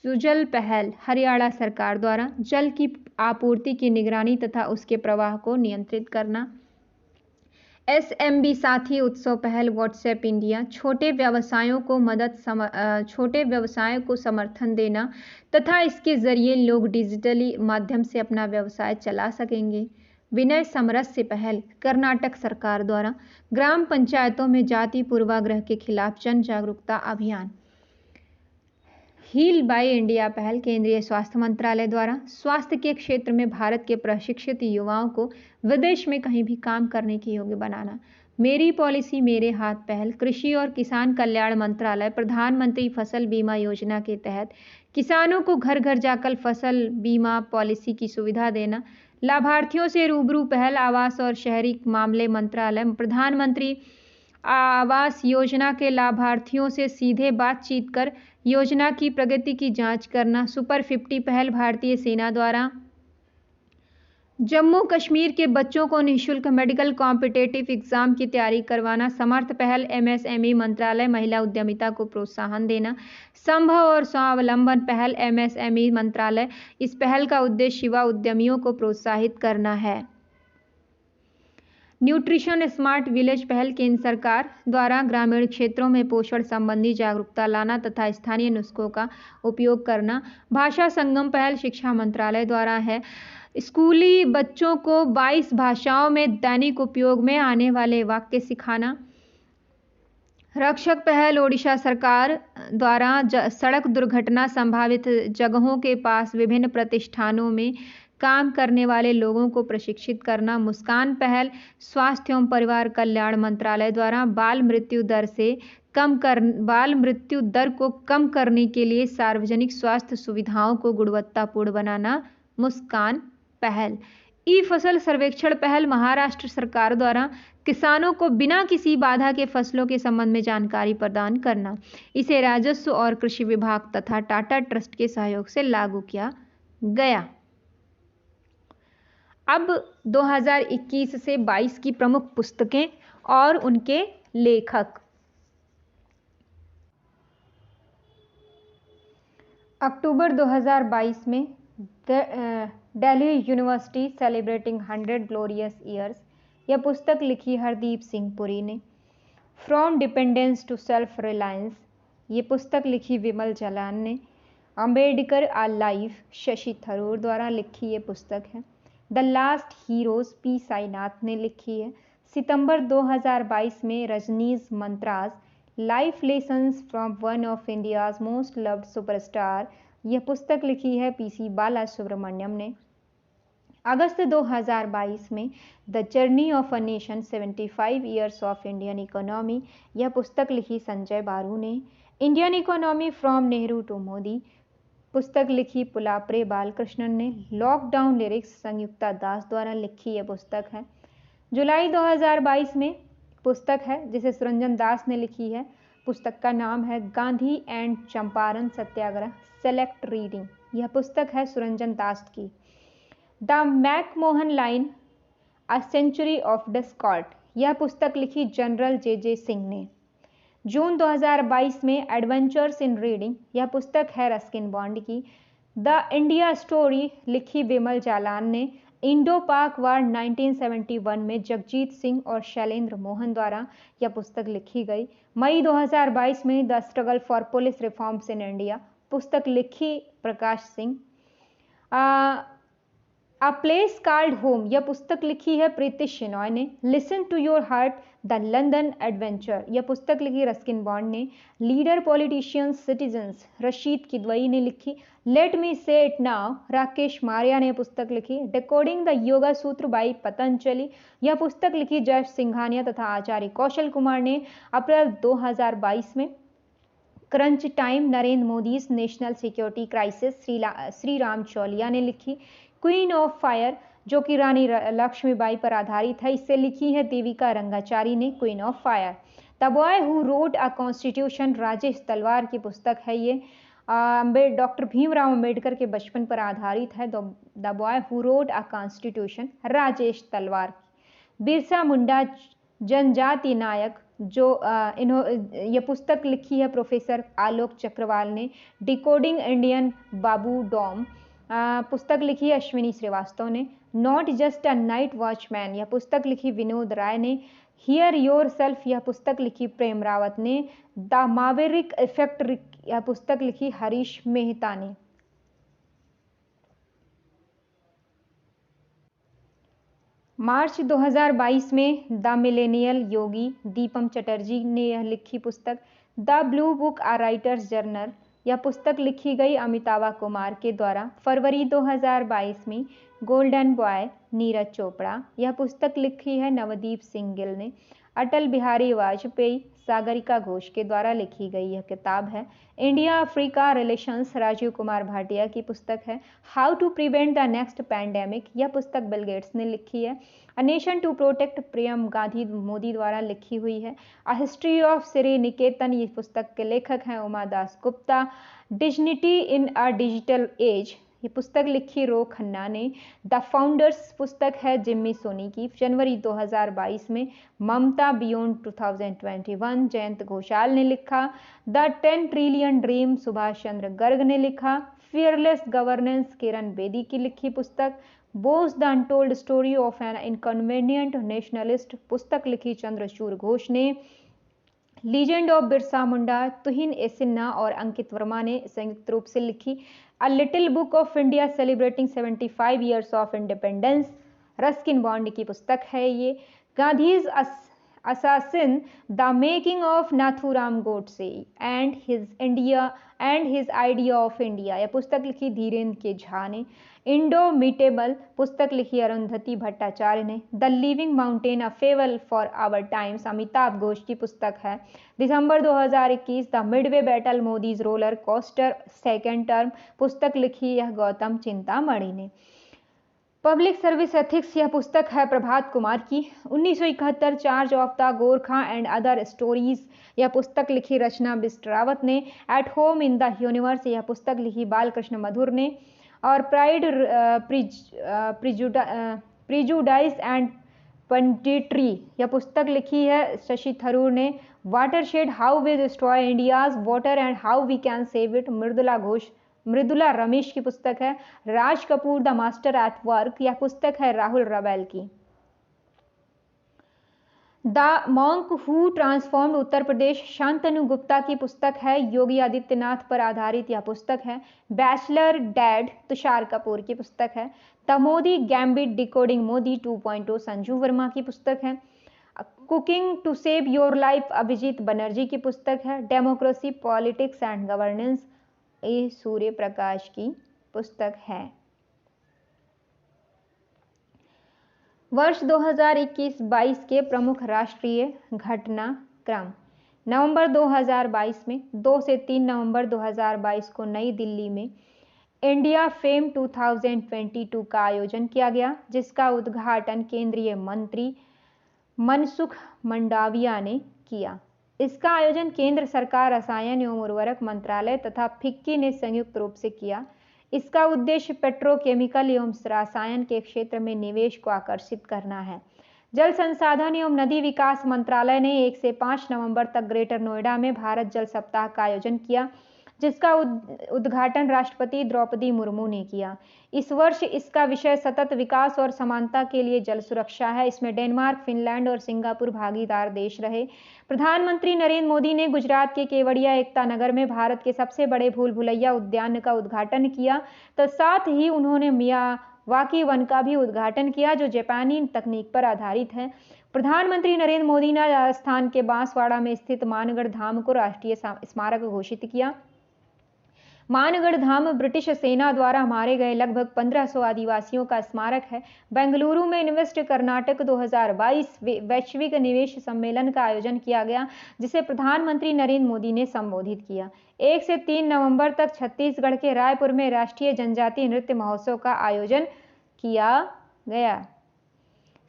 सुजल पहल हरियाणा सरकार द्वारा जल की आपूर्ति की निगरानी तथा उसके प्रवाह को नियंत्रित करना। एसएमबी साथी उत्सव पहल व्हाट्सएप इंडिया छोटे व्यवसायों को समर्थन देना तथा इसके जरिए लोग डिजिटली माध्यम से अपना व्यवसाय चला सकेंगे। विनय समरस्य पहल कर्नाटक सरकार द्वारा ग्राम पंचायतों में जाति पूर्वाग्रह के खिलाफ जन जागरूकता अभियान। हील बाय इंडिया पहल केंद्रीय स्वास्थ्य मंत्रालय द्वारा स्वास्थ्य के क्षेत्र में भारत के प्रशिक्षित युवाओं को विदेश में कहीं भी काम करने के योग्य बनाना। मेरी पॉलिसी मेरे हाथ पहल कृषि और किसान कल्याण मंत्रालय प्रधानमंत्री फसल बीमा योजना के तहत किसानों को घर घर जाकर फसल बीमा पॉलिसी की सुविधा देना। लाभार्थियों से रूबरू पहल आवास और शहरी मामले मंत्रालय प्रधानमंत्री आवास योजना के लाभार्थियों से सीधे बातचीत कर योजना की प्रगति की जांच करना। सुपर 50 पहल भारतीय सेना द्वारा जम्मू कश्मीर के बच्चों को निःशुल्क मेडिकल कॉम्पिटिटिव एग्जाम की तैयारी करवाना। समर्थ पहल एमएसएमई मंत्रालय महिला उद्यमिता को प्रोत्साहन देना। संभव और स्वावलंबन पहल एमएसएमई मंत्रालय इस पहल का उद्देश्य युवा उद्यमियों को प्रोत्साहित करना है। न्यूट्रिशन स्मार्ट विलेज पहल केंद्र सरकार द्वारा ग्रामीण क्षेत्रों में पोषण संबंधी जागरूकता लाना तथा स्थानीय नुस्खों का उपयोग करना। भाषा संगम पहल शिक्षा मंत्रालय द्वारा है। स्कूली बच्चों को 22 भाषाओं में दैनिक उपयोग में आने वाले वाक्य सिखाना। रक्षक पहल ओडिशा सरकार द्वारा सड़क दुर्घटना संभावित जगहों के पास विभिन्न प्रतिष्ठानों में काम करने वाले लोगों को प्रशिक्षित करना। मुस्कान पहल स्वास्थ्य एवं परिवार कल्याण मंत्रालय द्वारा बाल मृत्यु दर को कम करने के लिए सार्वजनिक स्वास्थ्य सुविधाओं को गुणवत्तापूर्ण बनाना। मुस्कान पहल ई फसल सर्वेक्षण पहल महाराष्ट्र सरकार द्वारा किसानों को बिना किसी बाधा के फसलों के संबंध में जानकारी प्रदान करना। इसे राजस्व और कृषि विभाग तथा टाटा ट्रस्ट के सहयोग से लागू किया गया। अब 2021 से 22 की प्रमुख पुस्तकें और उनके लेखक। अक्टूबर 2022 में Delhi university celebrating 100 glorious years, यह पुस्तक लिखी हरदीप सिंह पुरी ने। From dependence to self reliance, ये पुस्तक लिखी विमल जालान ने। अंबेडकर आ लाइफ, शशि थरूर द्वारा लिखी ये पुस्तक है। The last heroes, P Sainath ने लिखी है। सितंबर 2022 में Rajneesh mantras life lessons from one of India's most loved superstar. यह पुस्तक लिखी है पीसी बाला सुब्रमण्यम ने। अगस्त 2022 में the journey of a nation 75 years of Indian economy, यह पुस्तक लिखी संजय बारू ने। Indian economy from Nehru to Modi, पुस्तक लिखी पुलाप्रे बालकृष्णन ने। लॉकडाउन लिरिक्स संयुक्ता दास द्वारा लिखी यह पुस्तक है। जुलाई 2022 में पुस्तक है जिसे सुरंजन दास ने लिखी है। पुस्तक का नाम है Gandhi and Champaran Satyagraha select reading, यह पुस्तक है सुरंजन दास की। The McMahon line a century of discord, यह पुस्तक लिखी जनरल जे सिंह ने। जून 2022 में एडवेंचर्स इन रीडिंग, यह पुस्तक है रस्किन बॉन्ड की। द इंडिया स्टोरी लिखी बिमल जालान ने। इंडो पाक वार 1971 में जगजीत सिंह और शैलेंद्र मोहन द्वारा यह पुस्तक लिखी गई। मई 2022 में the struggle for police reforms in India, पुस्तक लिखी Prakash Singh. A place called home, यह पुस्तक लिखी है प्रीति शेनॉय ने। Listen to your heart the London adventure, यह पुस्तक लिखी रस्किन बॉन्ड ने। Leader politicians citizens, Rasheed Kidwai ने लिखी। लेट मी से इट नाउ, राकेश मारिया ने पुस्तक लिखी। डिकोडिंग द योगा सूत्र बाई पतंजलि, यह पुस्तक लिखी जयेश सिंघानिया तथा आचार्य कौशल कुमार ने अप्रैल 2022 में। Crunch time Narendra Modi national security crisis Shri Ram Chauliya ने लिखी। क्वीन ऑफ फायर, जो कि रानी लक्ष्मीबाई पर आधारित है, इसे लिखी है देविका रंगाचारी ने। Queen of fire. The boy who wrote a constitution, Rajesh तलवार की पुस्तक है ये। डॉक्टर भीमराव अंबेडकर के बचपन पर आधारित है। The boy who wrote a constitution, Rajesh तलवार। बिरसा मुंडा जनजाति नायक, जो यह पुस्तक लिखी है प्रोफेसर आलोक चक्रवाल ने। डिकोडिंग इंडियन बाबू डॉम, पुस्तक लिखी है अश्विनी श्रीवास्तव ने। Not just a night watchman, यह पुस्तक लिखी विनोद राय ने। हियर योर सेल्फ, यह पुस्तक लिखी प्रेम रावत ने। द मावेरिक इफेक्ट, यह पुस्तक लिखी हरीश मेहता ने। मार्च 2022 में द मिलेनियल योगी, दीपम चटर्जी ने यह लिखी पुस्तक। The blue book a writers journal, यह पुस्तक लिखी गई अमितावा कुमार के द्वारा। फरवरी 2022 में गोल्डन बॉय, नीरज चोपड़ा, यह पुस्तक लिखी है नवदीप सिंह गिल ने। अटल बिहारी वाजपेयी, सागरिका घोष के द्वारा लिखी गई यह किताब है। India Africa relations, Rajiv Kumar Bhatia की पुस्तक है। How to prevent the next pandemic, यह पुस्तक बिल गेट्स ने लिखी है। A nation to protect, Priyam Gandhi Mody द्वारा लिखी हुई है। A history of Shri Niketan, ये पुस्तक के लेखक हैं Uma Das Gupta. Dignity in a digital age, ये पुस्तक लिखी रो खन्ना ने। द फाउंडर्स पुस्तक है जिम्मी सोनी की। जनवरी 2022 में ममता बियॉन्ड 2021, जयंत घोषाल ने लिखा। The 10 trillion dream, Subhash Chandra Garg ने लिखा। फियरलेस गवर्नेंस, किरण बेदी की लिखी पुस्तक। Bose the untold story of an inconvenient nationalist, पुस्तक लिखी चंद्रचूड़ घोष ने। Legend of Birsa Munda, Tuhin A Sinha और अंकित वर्मा ने संयुक्त रूप से लिखी। A little book of India celebrating 75 years of independence, Ruskin Bond की पुस्तक है ये। Gandhi's assassin, the making of Nathuram Godse and his idea of India, यह पुस्तक लिखी धीरेन्द्र के झा ने। इंडोमिटेबल, पुस्तक लिखी अरुंधति भट्टाचार्य ने। The living mountain, a fable for our times, Amitav Ghosh की पुस्तक है। दिसंबर 2021, the midway battle, Modi's roller coaster second term, पुस्तक लिखी यह गौतम चिंतामणि ने। पब्लिक सर्विस एथिक्स, यह पुस्तक है प्रभात कुमार की। 1971, charge of the Gorkha and other stories, यह पुस्तक लिखी रचना बिस्ट्रावत ने। At home in the universe, यह पुस्तक लिखी बालकृष्ण मधुर ने। और प्राइड, प्रिजुडाइस एंड पंडिट्री, यह पुस्तक लिखी है शशि थरूर ने। Watershed, how we destroy India's water and how we can save it, Mridula Ramesh की पुस्तक है। Raj Kapoor, the master at work, यह पुस्तक है राहुल रवेल की। The monk who transformed Uttar Pradesh, Shantanu Gupta की पुस्तक है। योगी आदित्यनाथ पर आधारित यह पुस्तक है। बैचलर डैड, तुषार कपूर की पुस्तक है। The Modi gambit, decoding Modi 2.0, Sanju Verma की पुस्तक है। Cooking to save your life Abhijit Banerjee की पुस्तक है। डेमोक्रेसी पॉलिटिक्स एंड गवर्नेंस ये सूर्य प्रकाश की पुस्तक है। वर्ष 2021-22 के प्रमुख राष्ट्रीय घटनाक्रम। नवंबर 2022 में 2 से 3 नवंबर 2022 को नई दिल्ली में इंडिया फेम 2022 का आयोजन किया गया, जिसका उद्घाटन केंद्रीय मंत्री मनसुख मंडाविया ने किया। इसका आयोजन केंद्र सरकार, रसायन एवं उर्वरक मंत्रालय तथा फिक्की ने संयुक्त रूप से किया। इसका उद्देश्य पेट्रोकेमिकल एवं रसायन के क्षेत्र में निवेश को आकर्षित करना है। जल संसाधन एवं नदी विकास मंत्रालय ने 1 से 5 नवंबर तक ग्रेटर नोएडा में भारत जल सप्ताह का आयोजन किया, जिसका उद्घाटन राष्ट्रपति द्रौपदी मुर्मू ने किया। इस वर्ष इसका विषय सतत विकास और समानता के लिए जल सुरक्षा है। इसमें डेनमार्क, फिनलैंड और सिंगापुर भागीदार देश रहे। प्रधानमंत्री नरेंद्र मोदी ने गुजरात के केवड़िया एकता नगर में भारत के सबसे बड़े भूल भुलैया उद्यान का उद्घाटन किया, तो साथ ही उन्होंने मियावाकी वन का भी उद्घाटन किया, जो जापानी तकनीक पर आधारित है। प्रधानमंत्री नरेंद्र मोदी ने राजस्थान के बांसवाड़ा में स्थित मानगढ़ धाम को राष्ट्रीय स्मारक घोषित किया। मानगढ़ धाम ब्रिटिश सेना द्वारा मारे गए लगभग 1500 आदिवासियों का स्मारक है। बेंगलुरु में इन्वेस्ट कर्नाटक 2022 वैश्विक निवेश सम्मेलन का आयोजन किया गया, जिसे प्रधानमंत्री नरेंद्र मोदी ने संबोधित किया। 1 से 3 नवंबर तक छत्तीसगढ़ के रायपुर में राष्ट्रीय जनजातीय नृत्य महोत्सव का आयोजन किया गया।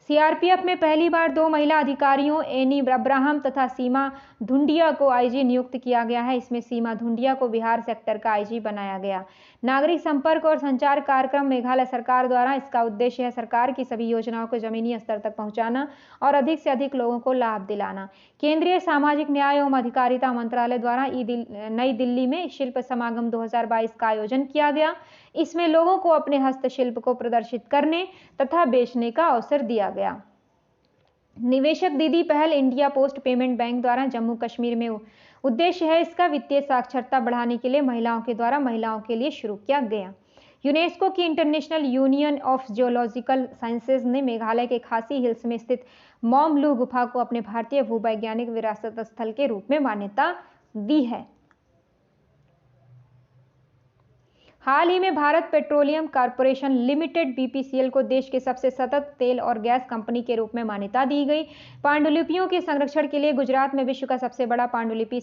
सीआरपीएफ में पहली बार 2 महिला अधिकारियों एनी अब्राहम तथा सीमा धुंडिया को आईजी नियुक्त किया गया है। इसमें सीमा धुंडिया को बिहार सेक्टर का आईजी बनाया गया। नागरिक संपर्क और संचार कार्यक्रम मेघालय सरकार द्वारा। इसका उद्देश्य है सरकार की सभी योजनाओं को जमीनी स्तर तक पहुंचाना और अधिक से अधिक लोगों को लाभ दिलाना। केंद्रीय सामाजिक न्याय एवं अधिकारिता मंत्रालय द्वारा नई दिल्ली में शिल्प समागम 2022 का आयोजन किया गया। इसमें लोगों को अपने हस्तशिल्प को प्रदर्शित करने तथा बेचने का अवसर दिया गया। निवेशक दीदी पहल इंडिया पोस्ट पेमेंट बैंक द्वारा जम्मू कश्मीर में उद्देश्य है इसका वित्तीय साक्षरता बढ़ाने के लिए महिलाओं के द्वारा महिलाओं के लिए शुरू किया गया। यूनेस्को की international union of geological sciences ने मेघालय के खासी हिल्स में स्थित मॉमलू गुफा को अपने भारतीय भूवैज्ञानिक विरासत स्थल के रूप में मान्यता दी है। हाल ही में Bharat petroleum corporation limited BPCL को देश के सबसे सतत तेल और गैस कंपनी के रूप में मान्यता दी गई। पांडुलिपियों के संरक्षण के लिए गुजरात में विश्व का सबसे बड़ा पांडुलिपि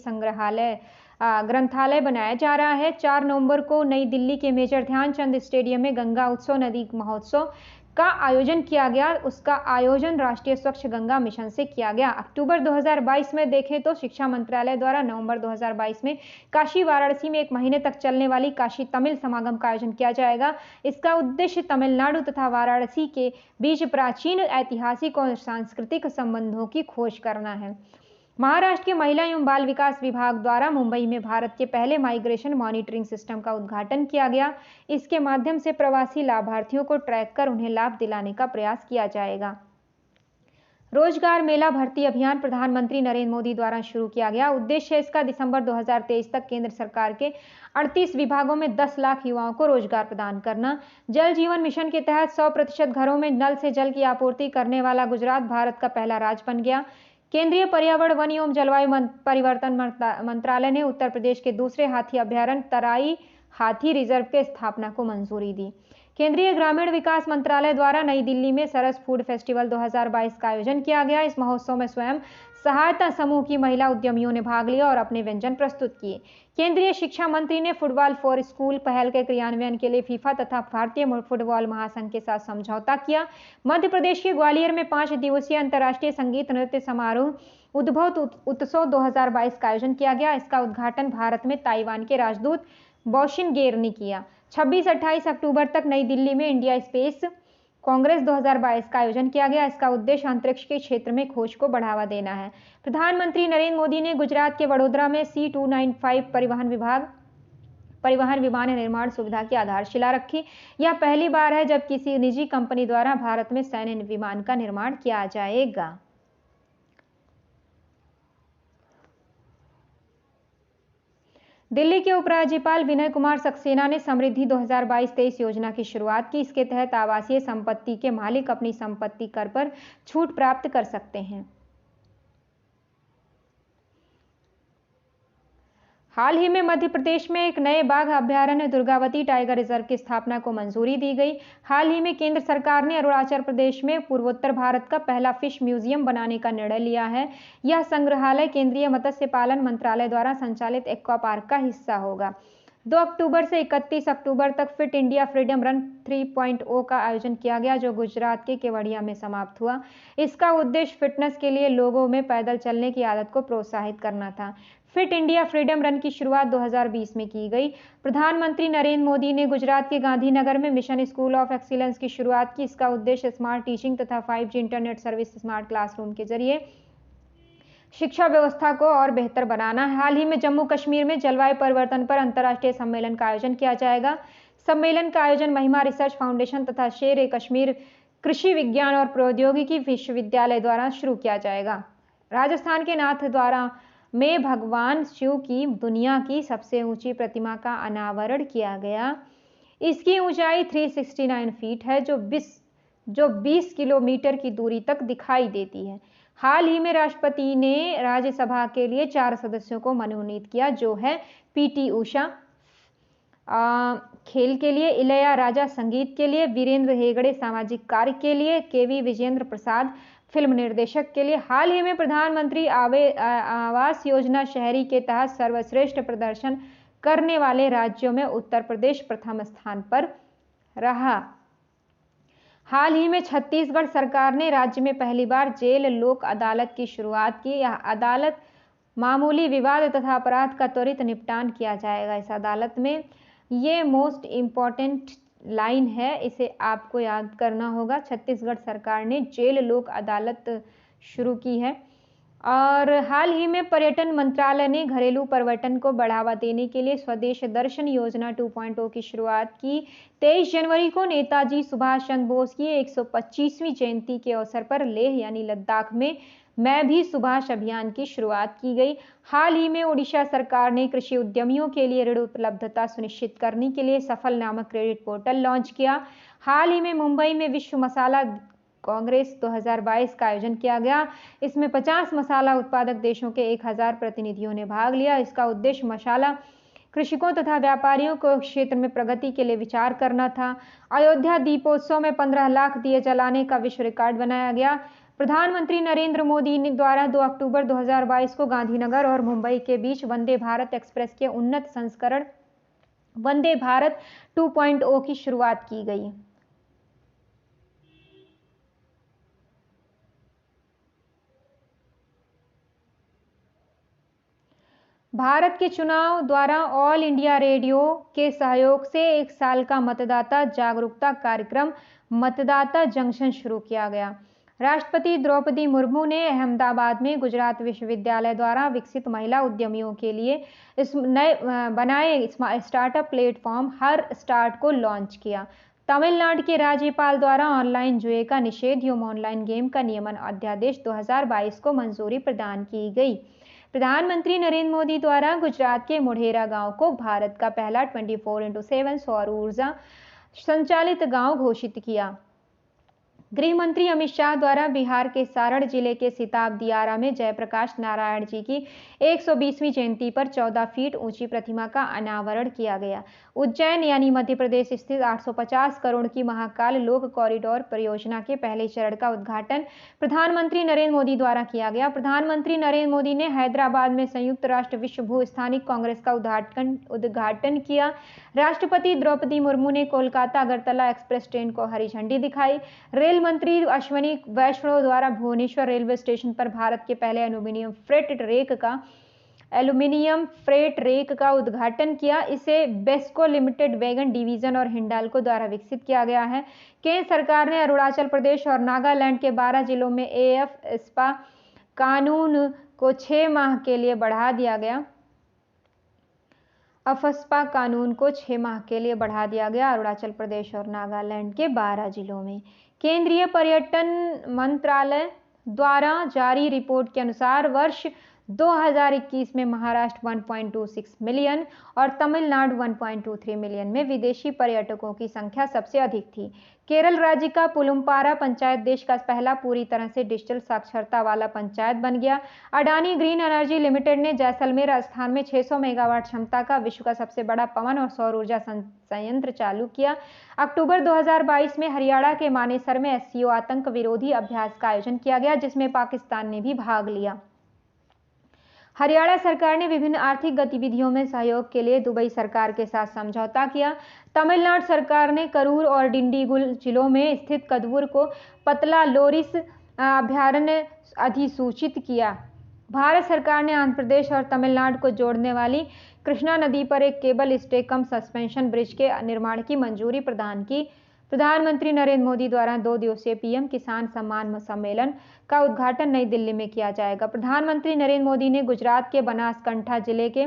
ग्रंथालय बनाया जा रहा है। 4 नवंबर को नई दिल्ली के मेजर ध्यानचंद स्टेडियम में गंगा उत्सव नदी महोत्सव का आयोजन किया गया। उसका आयोजन राष्ट्रीय स्वच्छ गंगा मिशन से किया गया। अक्टूबर 2022 में देखें तो शिक्षा मंत्रालय द्वारा नवंबर 2022 में काशी वाराणसी में 1 महीने तक चलने वाली काशी तमिल समागम का आयोजन किया जाएगा। इसका उद्देश्य तमिलनाडु तथा वाराणसी के बीच प्राचीन ऐतिहासिक और सांस्कृतिक संबंधों की खोज करना है। महाराष्ट्र के महिला एवं बाल विकास विभाग द्वारा मुंबई में भारत के पहले माइग्रेशन मॉनिटरिंग सिस्टम का उद्घाटन किया गया। इसके माध्यम से प्रवासी लाभार्थियों को ट्रैक कर उन्हें लाभ दिलाने का प्रयास किया जाएगा। रोजगार मेला भर्ती अभियान प्रधानमंत्री नरेंद्र मोदी द्वारा शुरू किया गया। उद्देश्य है इसका दिसंबर 2023 तक केंद्र सरकार के 38 विभागों में 10 लाख युवाओं को रोजगार प्रदान करना। जल जीवन मिशन के तहत 100% घरों में नल से जल की आपूर्ति करने वाला गुजरात भारत का पहला राज्य बन गया। केंद्रीय पर्यावरण, वन एवं जलवायु परिवर्तन मंत्रालय ने उत्तर प्रदेश के दूसरे हाथी अभ्यारण्य तराई हाथी रिजर्व के स्थापना को मंजूरी दी। केंद्रीय ग्रामीण विकास मंत्रालय द्वारा नई दिल्ली में सरस फूड फेस्टिवल 2022 का आयोजन किया गया। इस महोत्सव में स्वयं सहायता समूह की महिला उद्यमियों ने भाग लिया और अपने व्यंजन प्रस्तुत किए। केंद्रीय शिक्षा मंत्री ने फुटबॉल फॉर स्कूल पहल के क्रियान्वयन के लिए फीफा तथा भारतीय फुटबॉल महासंघ के साथ समझौता किया। मध्य प्रदेश के ग्वालियर में 5 दिवसीय अंतर्राष्ट्रीय संगीत नृत्य समारोह उद्भव उत्सव 2022 का आयोजन किया गया। इसका उद्घाटन भारत में ताइवान के राजदूत बॉशिन गेर ने किया। 26-28 अक्टूबर तक नई दिल्ली में इंडिया स्पेस कांग्रेस 2022 का आयोजन किया गया। इसका उद्देश्य अंतरिक्ष के क्षेत्र में खोज को बढ़ावा देना है। प्रधानमंत्री नरेंद्र मोदी ने गुजरात के वडोदरा में C295 परिवहन विमान निर्माण सुविधा की आधारशिला रखी। यह पहली बार है जब किसी निजी कंपनी द्वारा भारत में सैन्य विमान का निर्माण किया जाएगा। दिल्ली के उपराज्यपाल विनय कुमार सक्सेना ने समृद्धि 2022-23 योजना की शुरुआत की। इसके तहत आवासीय संपत्ति के मालिक अपनी संपत्ति कर पर छूट प्राप्त कर सकते हैं। हाल ही में मध्य प्रदेश में एक नए बाघ अभयारण्य दुर्गावती टाइगर रिजर्व की स्थापना को मंजूरी दी गई। हाल ही में केंद्र सरकार ने अरुणाचल प्रदेश में पूर्वोत्तर भारत का पहला फिश म्यूजियम बनाने का निर्णय लिया है। यह संग्रहालय केंद्रीय मत्स्य पालन मंत्रालय द्वारा संचालित एक्वा पार्क का हिस्सा होगा। 2 अक्टूबर से 31 अक्टूबर तक फिट इंडिया फ्रीडम रन 3.0 का आयोजन किया गया, जो गुजरात के केवड़िया में समाप्त हुआ। इसका उद्देश्य फिटनेस के लिए लोगों में पैदल चलने की आदत को प्रोत्साहित करना था। फिट इंडिया फ्रीडम रन की शुरुआत 2020 में की गई। प्रधानमंत्री नरेंद्र मोदी ने गुजरात के गांधीनगर में मिशन स्कूल ऑफ एक्सीलेंस की शुरुआत की। इसका उद्देश्य स्मार्ट टीचिंग तथा 5G internet service smart classroom के जरिए शिक्षा व्यवस्था को और बेहतर बनाना है। हाल ही में जम्मू कश्मीर में जलवायु परिवर्तन पर अंतर्राष्ट्रीय सम्मेलन का आयोजन किया जाएगा। सम्मेलन का आयोजन महिमा रिसर्च फाउंडेशन तथा शेर-ए-कश्मीर कृषि विज्ञान और प्रौद्योगिकी विश्वविद्यालय द्वारा शुरू किया जाएगा। राजस्थान के नाथद्वारा में भगवान शिव की दुनिया की सबसे ऊंची प्रतिमा का अनावरण किया गया। इसकी ऊंचाई 369 फीट है, जो 20 किलोमीटर की दूरी तक दिखाई देती है। हाल ही में राष्ट्रपति ने राज्यसभा के लिए 4 सदस्यों को मनोनीत किया, जो है पीटी उषा खेल के लिए, इलैया राजा संगीत के लिए, वीरेंद्र हेगड़े सामाजिक कार्य के लिए, केवी विजेंद्र प्रसाद फिल्म निर्देशक के लिए। हाल ही में प्रधानमंत्री आवास योजना शहरी के तहत सर्वश्रेष्ठ प्रदर्शन करने वाले राज्यों में उत्तर प्रदेश प्रथम स्थान पर रहा। हाल ही में छत्तीसगढ़ सरकार ने राज्य में पहली बार जेल लोक अदालत की शुरुआत की। यह अदालत मामूली विवाद तथा अपराध का त्वरित निपटान किया जाएगा। इस अदालत में ये मोस्ट इम्पॉर्टेंट लाइन है, इसे आपको याद करना होगा। छत्तीसगढ़ सरकार ने जेल लोक अदालत शुरू की है। और हाल ही में पर्यटन मंत्रालय ने घरेलू पर्यटन को बढ़ावा देने के लिए स्वदेश दर्शन योजना 2.0 की शुरुआत की। 23 जनवरी को नेताजी सुभाष चंद्र बोस की 125वीं जयंती के अवसर पर लेह यानी लद्दाख में मैं भी सुभाष अभियान की शुरुआत की गई। हाल ही में ओडिशा सरकार ने कृषि उद्यमियों के लिए ऋण उपलब्धता सुनिश्चित करने के लिए सफल नामक क्रेडिट पोर्टल लॉन्च किया। हाल ही में मुंबई में विश्व मसाला कांग्रेस 2022 का आयोजन किया गया। इसमें 50 मसाला उत्पादक देशों के 1000 प्रतिनिधियों ने भाग लिया। इसका उद्देश्य मसाला कृषकों तथा व्यापारियों को क्षेत्र में प्रगति के लिए विचार करना था। अयोध्या दीपोत्सव में 15 लाख दिए जलाने का विश्व रिकॉर्ड बनाया गया। प्रधानमंत्री नरेंद्र मोदी ने द्वारा 2 अक्टूबर 2022 को गांधीनगर और मुंबई के बीच वंदे भारत एक्सप्रेस के उन्नत संस्करण वंदे भारत 2.0 की शुरुआत की गई। भारत के चुनाव द्वारा ऑल इंडिया रेडियो के सहयोग से 1 साल का मतदाता जागरूकता कार्यक्रम मतदाता जंक्शन शुरू किया गया। राष्ट्रपति द्रौपदी मुर्मू ने अहमदाबाद में गुजरात विश्वविद्यालय द्वारा विकसित महिला उद्यमियों के लिए इस नए बनाए स्टार्टअप प्लेटफॉर्म हर स्टार्ट को लॉन्च किया। तमिलनाडु के राज्यपाल द्वारा ऑनलाइन जुए का निषेध एवं ऑनलाइन गेम का नियमन अध्यादेश 2022 को मंजूरी प्रदान की गई। प्रधानमंत्री नरेंद्र मोदी द्वारा गुजरात के मोढेरा गांव को भारत का पहला 24x7 सौर ऊर्जा संचालित गांव घोषित किया। गृह मंत्री अमित शाह द्वारा बिहार के सारण जिले के सिताब दियारा में जयप्रकाश नारायण जी की 120वीं जयंती पर 14 फीट ऊंची प्रतिमा का अनावरण किया गया। उज्जैन यानी मध्य प्रदेश स्थित 850 करोड़ की महाकाल लोक कॉरिडोर परियोजना के पहले चरण का उद्घाटन प्रधानमंत्री नरेंद्र मोदी द्वारा किया गया। प्रधानमंत्री नरेंद्र मोदी ने हैदराबाद में संयुक्त राष्ट्र विश्व भू स्थानिक कांग्रेस का उद्घाटन किया। राष्ट्रपति द्रौपदी मुर्मू ने कोलकाता अगरतला एक्सप्रेस ट्रेन को हरी झंडी दिखाई। रेल मंत्री अश्विनी वैष्णव द्वारा भुवनेश्वर रेलवे स्टेशन पर भारत के पहले एल्यूमिनियम फ्रेट रेक का उद्घाटन किया। इसे बेस्को लिमिटेड वैगन डिवीजन और हिंडाल्को द्वारा विकसित किया गया है। केंद्र सरकार ने अरुणाचल प्रदेश और नागालैंड के 12 जिलों में एएफएसपा कानून को 6 माह के लिए बढ़ा दिया गया। अफस्पा कानून को 6 माह के लिए बढ़ा दिया गया। अरुणाचल प्रदेश और नागालैंड के 12 जिलों में केंद्रीय पर्यटन मंत्रालय द्वारा जारी रिपोर्ट के अनुसार वर्ष 2021 में महाराष्ट्र 1.26 मिलियन और तमिलनाडु 1.23 मिलियन में विदेशी पर्यटकों की संख्या सबसे अधिक थी। केरल राज्य का पुलुम्पारा पंचायत देश का पहला पूरी तरह से डिजिटल साक्षरता वाला पंचायत बन गया। अडानी ग्रीन एनर्जी लिमिटेड ने जैसलमेर राजस्थान में 600 मेगावाट क्षमता का विश्व का सबसे बड़ा पवन और सौर ऊर्जा संयंत्र चालू किया। अक्टूबर 2022 में हरियाणा के मानेसर में एससीओ आतंक विरोधी अभ्यास का आयोजन किया गया, जिसमें पाकिस्तान ने भी भाग लिया। हरियाणा सरकार ने विभिन्न आर्थिक गतिविधियों में सहयोग के लिए दुबई सरकार के साथ समझौता किया। तमिलनाडु सरकार ने करूर और डिंडीगुल जिलों में स्थित कदवूर को पतला लोरिस अभयारण्य अधिसूचित किया। भारत सरकार ने आंध्र प्रदेश और तमिलनाडु को जोड़ने वाली कृष्णा नदी पर एक केबल स्टे कम सस्पेंशन ब्रिज के निर्माण की मंजूरी प्रदान की। प्रधानमंत्री नरेंद्र मोदी द्वारा 2 दिवसीय पीएम किसान सम्मान सम्मेलन का उद्घाटन नई दिल्ली में किया जाएगा। प्रधानमंत्री नरेंद्र मोदी ने गुजरात के बनासकांठा जिले के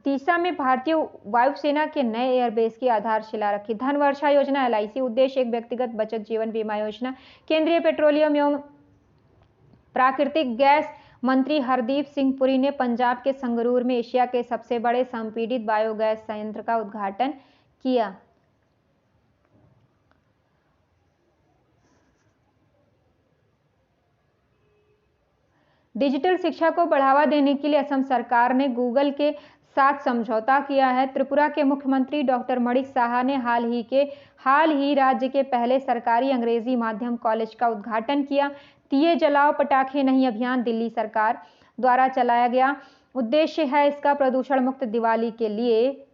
तीसा में भारतीय वायुसेना के नए एयरबेस की आधारशिला रखी। धन वर्षा योजना एलआईसी उद्देश्य एक व्यक्तिगत बचत जीवन बीमा योजना। केंद्रीय पेट्रोलियम एवं प्राकृतिक गैस मंत्री हरदीप सिंह पुरी ने पंजाब के संगरूर में एशिया के सबसे बड़े संपीड़ित बायोगैस संयंत्र का उद्घाटन किया। डिजिटल शिक्षा को बढ़ावा देने के लिए असम सरकार ने गूगल के साथ समझौता किया है। त्रिपुरा के मुख्यमंत्री डॉक्टर मणिक साहा ने हाल ही राज्य के पहले सरकारी अंग्रेजी माध्यम कॉलेज का उद्घाटन किया। दिए जलाओ पटाखे नहीं अभियान दिल्ली सरकार द्वारा चलाया गया उद्देश्य है इसका प्रदूषण मुक्त दिवाली के लिए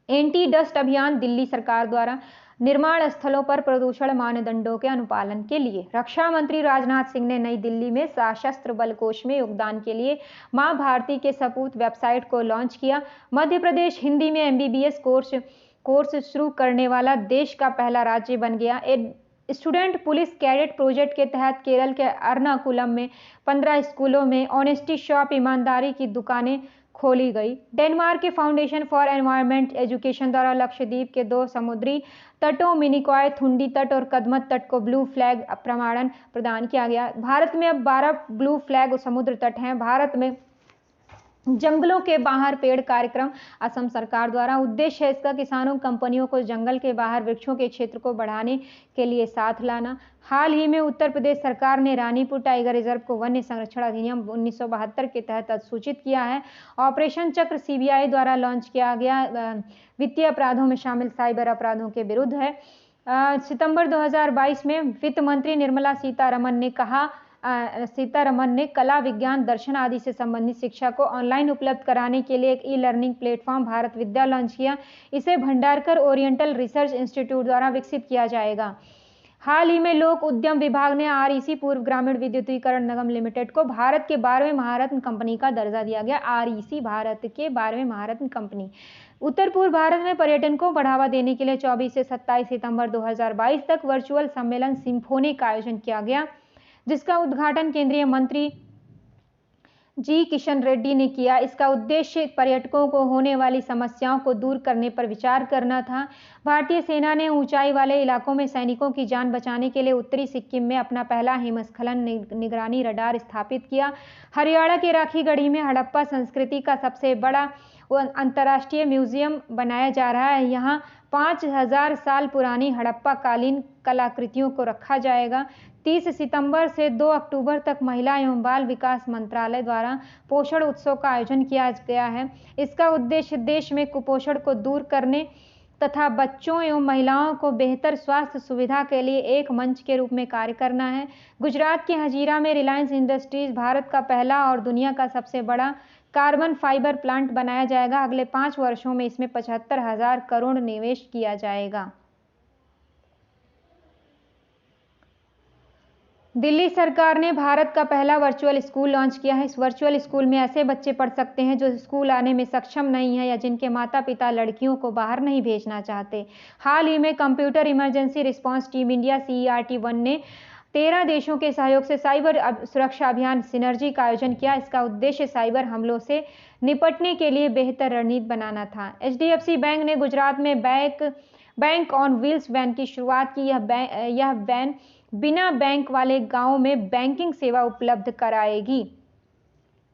एंटी डस्ट अभियान दिल्ली सरकार द्वारा निर्माण स्थलों पर प्रदूषण मानदंडों के अनुपालन के लिए। रक्षा मंत्री राजनाथ सिंह ने नई दिल्ली में सशस्त्र बल कोष में योगदान के लिए मां भारती के सपूत वेबसाइट को लॉन्च किया। मध्य प्रदेश हिंदी में एमबीबीएस कोर्स शुरू करने वाला देश का पहला राज्य बन गया। स्टूडेंट पुलिस कैडेट प्रोजेक्ट के तहत केरल के एर्नाकुलम में 15 स्कूलों में ऑनेस्टी शॉप ईमानदारी की दुकानें खोली गई। डेनमार्क के फाउंडेशन फॉर एनवायरमेंट एजुकेशन द्वारा लक्षद्वीप के 2 समुद्री तटों मिनिकॉय थुंडी तट और कदमत तट को ब्लू फ्लैग प्रमाणन प्रदान किया गया। भारत में अब 12 ब्लू फ्लैग समुद्र तट हैं। भारत में जंगलों के बाहर पेड़ कार्यक्रम असम सरकार द्वारा उद्देश्य है इसका किसानों कंपनियों को जंगल के बाहर वृक्षों के क्षेत्र को बढ़ाने के लिए साथ लाना। हाल ही में उत्तर प्रदेश सरकार ने रानीपुर टाइगर रिजर्व को वन्य संरक्षण अधिनियम 1972 के तहत अधिसूचित किया है। ऑपरेशन चक्र सीबीआई द्वारा लॉन्च किया गया वित्तीय अपराधों में शामिल साइबर अपराधों के विरुद्ध है। सितंबर 2022 में वित्त मंत्री निर्मला सीतारमन ने कला विज्ञान दर्शन आदि से संबंधित शिक्षा को ऑनलाइन उपलब्ध कराने के लिए एक ई लर्निंग प्लेटफॉर्म भारत विद्या लॉन्च किया। इसे भंडारकर ओरिएंटल रिसर्च इंस्टीट्यूट द्वारा विकसित किया जाएगा। हाल ही में लोक उद्यम विभाग ने आरईसी पूर्व ग्रामीण विद्युतीकरण निगम लिमिटेड को भारत के 12वें महारत्न कंपनी का दर्जा दिया गया। आरईसी भारत के 12वें महारत्न कंपनी। उत्तर पूर्व भारत में पर्यटन को बढ़ावा देने के लिए 24 से 27 सितंबर 2022 तक वर्चुअल सम्मेलन सिम्फोनी का आयोजन किया गया, जिसका उद्घाटन केंद्रीय मंत्री जी किशन रेड्डी ने किया। इसका उद्देश्य पर्यटकों को होने वाली समस्याओं को दूर करने पर विचार करना था। भारतीय सेना ने ऊंचाई वाले इलाकों में सैनिकों की जान बचाने के लिए उत्तरी सिक्किम में अपना पहला हिमस्खलन निगरानी रडार स्थापित किया। हरियाणा के राखीगढ़ी में हड़प्पा संस्कृति का सबसे बड़ा अंतर्राष्ट्रीय म्यूजियम बनाया जा रहा है। यहाँ 5000 साल पुरानी हड़प्पा कालीन कलाकृतियों को रखा जाएगा। 30 सितंबर से 2 अक्टूबर तक महिला एवं बाल विकास मंत्रालय द्वारा पोषण उत्सव का आयोजन किया गया है। इसका उद्देश्य देश में कुपोषण को दूर करने तथा बच्चों एवं महिलाओं को बेहतर स्वास्थ्य सुविधा के लिए एक मंच के रूप में कार्य करना है। गुजरात के हजीरा में रिलायंस इंडस्ट्रीज भारत का पहला और दुनिया का सबसे बड़ा कार्बन फाइबर प्लांट बनाया जाएगा। अगले 5 वर्षों में इसमें 75,000 करोड़ निवेश किया जाएगा। दिल्ली सरकार ने भारत का पहला वर्चुअल स्कूल लॉन्च किया है। इस वर्चुअल स्कूल में ऐसे बच्चे पढ़ सकते हैं जो स्कूल आने में सक्षम नहीं है या जिनके माता पिता लड़कियों को बाहर नहीं भेजना चाहते। हाल ही में computer emergency response team India CERT-1 ने 13 देशों के सहयोग से साइबर सुरक्षा अभियान सिनर्जी का आयोजन किया। इसका उद्देश्य साइबर हमलों से निपटने के लिए बेहतर रणनीति बनाना था। HDFC बैंक ने गुजरात में बैंक ऑन व्हील्स वैन की शुरुआत की। यह वैन बिना बैंक वाले गांवों में बैंकिंग सेवा उपलब्ध कराएगी।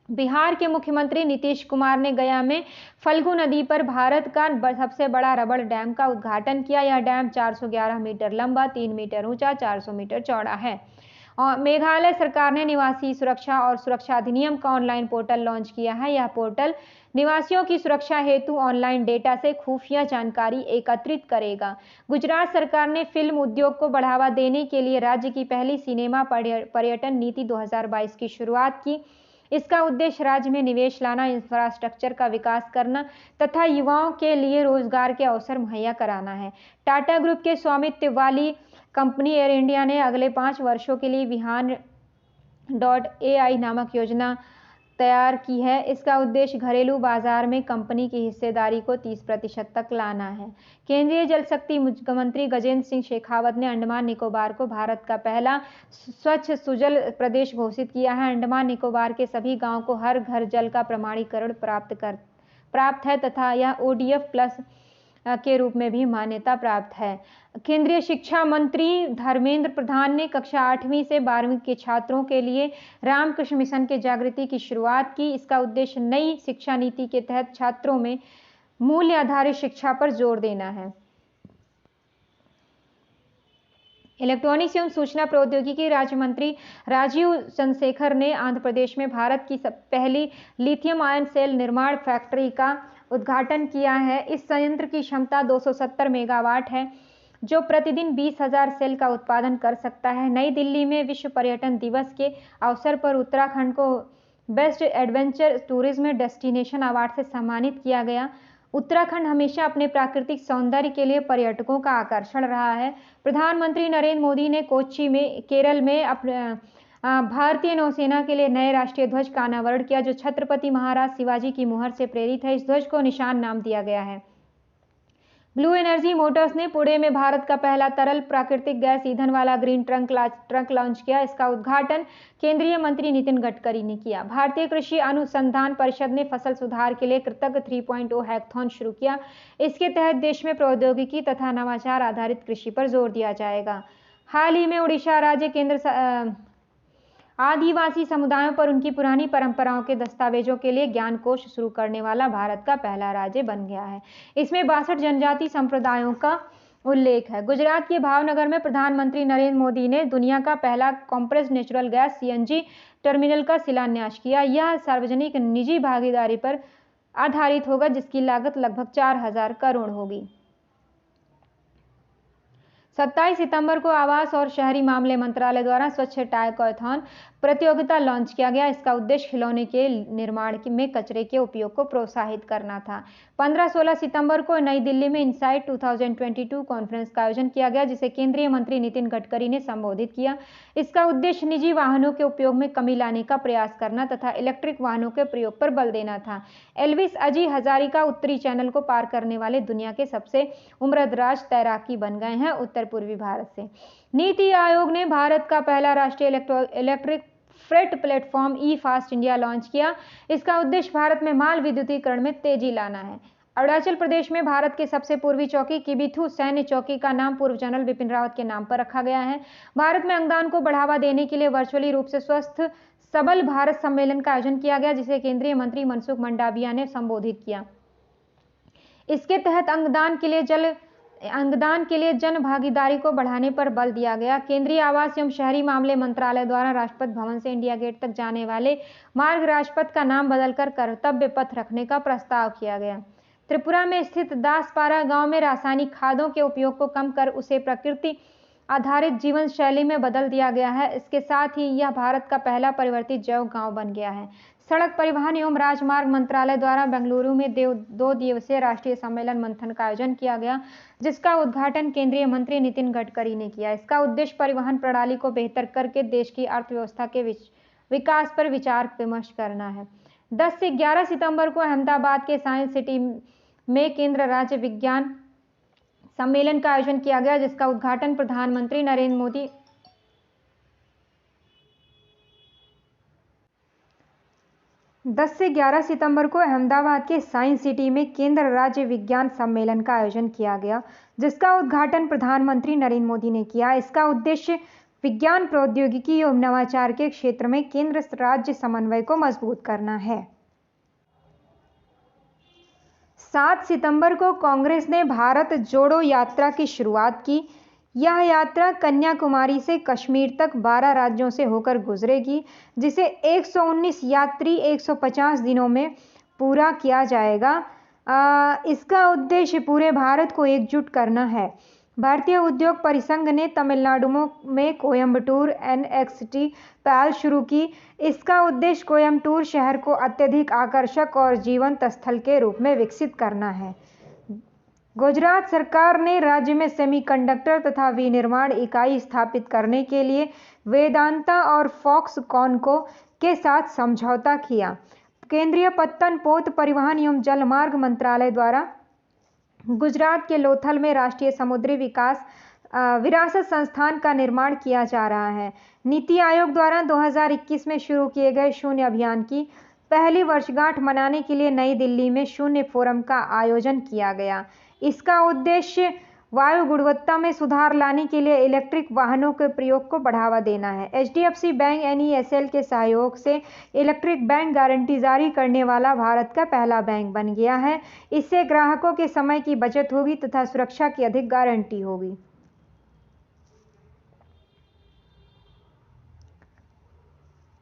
बिहार के मुख्यमंत्री नीतीश कुमार ने गया में फल्गु नदी पर भारत का सबसे बड़ा रबड़ डैम का उद्घाटन किया। यह डैम 411 मीटर लंबा, 3 मीटर ऊंचा, 400 मीटर चौड़ा है। और मेघालय सरकार ने निवासी सुरक्षा और सुरक्षा अधिनियम का ऑनलाइन पोर्टल लॉन्च किया है। यह पोर्टल निवासियों की सुरक्षा हेतु ऑनलाइन डेटा से खुफिया जानकारी एकत्रित करेगा। गुजरात सरकार ने फिल्म उद्योग को बढ़ावा देने के लिए राज्य की पहली सिनेमा पर्यटन नीति 2022 की शुरुआत की। इसका उद्देश्य राज्य में निवेश लाना, इंफ्रास्ट्रक्चर का विकास करना तथा युवाओं के लिए रोजगार के अवसर मुहैया कराना है। टाटा ग्रुप के स्वामित्व वाली कंपनी एयर इंडिया ने अगले 5 वर्षों के लिए विहान.ai नामक योजना तैयार की है। इसका उद्देश्य घरेलू बाजार में कंपनी की हिस्सेदारी को 30% तक लाना है। केंद्रीय जल शक्ति मंत्री गजेंद्र सिंह शेखावत ने अंडमान निकोबार को भारत का पहला स्वच्छ सुजल प्रदेश घोषित किया है। अंडमान निकोबार के सभी गांवों को हर घर जल का प्रमाणीकरण प्राप्त है तथा यह ODF प्लस के रूप में भी मान्यता प्राप्त है। केंद्रीय शिक्षा मंत्री धर्मेंद्र प्रधान ने कक्षा 8वीं से 12वीं के छात्रों के लिए रामकृष्ण मिशन के जागृति की शुरुआत की। इसका उद्देश्य नई शिक्षा नीति के तहत छात्रों में मूल्य आधारित शिक्षा पर जोर देना है। इलेक्ट्रॉनिक्स एवं सूचना प्रौद्योगिकी राज्य मंत्री राजीव चंद्रशेखर ने आंध्र प्रदेश में भारत की पहली लिथियम आयन सेल निर्माण फैक्ट्री का उद्घाटन किया है। इस संयंत्र की क्षमता 270 मेगावाट है, जो प्रतिदिन 20,000 सेल का उत्पादन कर सकता है। नई दिल्ली में विश्व पर्यटन दिवस के अवसर पर उत्तराखंड को best adventure tourism destination award से सम्मानित किया गया। उत्तराखंड हमेशा अपने प्राकृतिक सौंदर्य के लिए पर्यटकों का आकर्षण रहा है। प्रधानमंत्री नरेंद्र मोदी ने कोच्चि में केरल में भारतीय नौसेना के लिए नए राष्ट्रीय ध्वज का अनावरण किया, जो छत्रपति महाराज शिवाजी की मुहर से प्रेरित है। इस ध्वज को निशान नाम दिया गया है। ब्लू एनर्जी मोटर्स ने पुणे में भारत का पहला तरल प्राकृतिक गैस ईंधन वाला ग्रीन ट्रक लॉन्च किया। इसका उद्घाटन केंद्रीय मंत्री नितिन गडकरी ने किया। भारतीय कृषि अनुसंधान परिषद ने फसल सुधार के लिए कृतज्ञ 3.0 हैकाथॉन शुरू किया। इसके तहत देश में प्रौद्योगिकी तथा नवाचार आधारित कृषि पर जोर दिया जाएगा। हाल ही में उड़ीसा राज्य केंद्र आदिवासी समुदायों पर उनकी पुरानी परंपराओं के दस्तावेजों के लिए ज्ञान कोश शुरू करने वाला भारत का पहला राज्य बन गया है। इसमें 62 जनजाति संप्रदायों का उल्लेख है। गुजरात के भावनगर में प्रधानमंत्री नरेंद्र मोदी ने दुनिया का पहला compressed natural gas CNG terminal का शिलान्यास किया। यह सार्वजनिक निजी भागीदारी पर आधारित होगा, जिसकी लागत लगभग 4,000 करोड़ होगी। 27 सितंबर को आवास और शहरी मामले मंत्रालय द्वारा स्वच्छ टायकॉथॉन प्रतियोगिता लॉन्च किया गया। इसका उद्देश्य खिलौने के निर्माण में कचरे के उपयोग को प्रोत्साहित करना था। 15-16 सितंबर को नई दिल्ली में इनसाइट 2022 कॉन्फ्रेंस का आयोजन किया गया, जिसे केंद्रीय मंत्री नितिन गडकरी ने संबोधित किया। इसका उद्देश्य निजी वाहनों के उपयोग में कमी लाने का प्रयास करना तथा इलेक्ट्रिक वाहनों के प्रयोग पर बल देना था। एल्विस अजी हजारिका उत्तरी चैनल को पार करने वाले दुनिया के सबसे उम्रदराज तैराकी बन गए हैं। उत्तर पूर्वी भारत से नीति आयोग ने भारत का पहला राष्ट्रीय electric freight platform e fast India launch किया। इसका उद्देश्य भारत में माल विद्युतीकरण में तेजी लाना है। अरुणाचल प्रदेश में भारत के सबसे पूर्वी चौकी किबिथु सैन्य चौकी का नाम पूर्व जनरल बिपिन रावत के नाम पर रखा गया है। भारत में अंगदान को बढ़ावा देने के लिए वर्चुअली रूप से स्वस्थ सबल भारत सम्मेलन का आयोजन किया गया, जिसे केंद्रीय मंत्री मनसुख मंडाविया ने संबोधित किया। इसके तहत अंगदान के लिए जन भागीदारी को बढ़ाने पर बल दिया गया। केंद्रीय आवास एवं शहरी मामले मंत्रालय द्वारा राष्ट्रपति भवन से इंडिया गेट तक जाने वाले मार्ग राजपथ का नाम बदलकर कर्तव्य पथ रखने का प्रस्ताव किया गया। त्रिपुरा में स्थित दासपारा गांव में रासायनिक खादों के उपयोग को कम कर उसे प्रकृति आधारित जीवन शैली में बदल दिया गया है। इसके साथ ही यह भारत का पहला परिवर्तित जैव गांव बन गया है। सड़क परिवहन एवं राजमार्ग मंत्रालय द्वारा बेंगलुरु में 2 दिवसीय राष्ट्रीय सम्मेलन मंथन का आयोजन किया गया, जिसका उद्घाटन केंद्रीय मंत्री नितिन गडकरी ने किया। इसका उद्देश्य परिवहन प्रणाली को बेहतर करके देश की अर्थव्यवस्था के विकास पर विचार विमर्श करना है। 10 से 11 सितंबर को अहमदाबाद के साइंस सिटी में केंद्र राज्य विज्ञान सम्मेलन का आयोजन किया गया, जिसका उद्घाटन प्रधानमंत्री नरेंद्र मोदी 10 से 11 सितंबर को अहमदाबाद के साइंस सिटी में केंद्र राज्य विज्ञान सम्मेलन का आयोजन किया गया, जिसका उद्घाटन प्रधानमंत्री नरेंद्र मोदी ने किया। इसका उद्देश्य विज्ञान प्रौद्योगिकी एवं नवाचार के क्षेत्र में केंद्र राज्य समन्वय को मजबूत करना है। 7 सितंबर को कांग्रेस ने भारत जोड़ो यात्रा की शुरुआत की। यह यात्रा कन्याकुमारी से कश्मीर तक 12 राज्यों से होकर गुजरेगी, जिसे 119 यात्री 150 दिनों में पूरा किया जाएगा। इसका उद्देश्य पूरे भारत को एकजुट करना है। भारतीय उद्योग परिसंघ ने तमिलनाडु में कोयम्बटूर NXT पहल शुरू की। इसका उद्देश्य कोयम्बटूर शहर को अत्यधिक आकर्षक और जीवंत स्थल के रूप में विकसित करना है। गुजरात सरकार ने राज्य में सेमीकंडक्टर तथा विनिर्माण इकाई स्थापित करने के लिए वेदांता और फॉक्सकॉन के साथ समझौता किया। केंद्रीय पत्तन, पोत, परिवहन एवं जलमार्ग मंत्रालय द्वारा गुजरात के लोथल में राष्ट्रीय समुद्री विरासत संस्थान का निर्माण किया जा रहा है। नीति आयोग द्वारा 2021 में शुरू किए गए शून्य अभियान की पहली वर्षगांठ मनाने के लिए नई दिल्ली में शून्य फोरम का आयोजन किया गया। इसका उद्देश्य वायु गुणवत्ता में सुधार लाने के लिए इलेक्ट्रिक वाहनों के प्रयोग को बढ़ावा देना है। HDFC बैंक NESL के सहयोग से इलेक्ट्रिक बैंक गारंटी जारी करने वाला भारत का पहला बैंक बन गया है। इससे ग्राहकों के समय की बचत होगी तथा सुरक्षा की अधिक गारंटी होगी।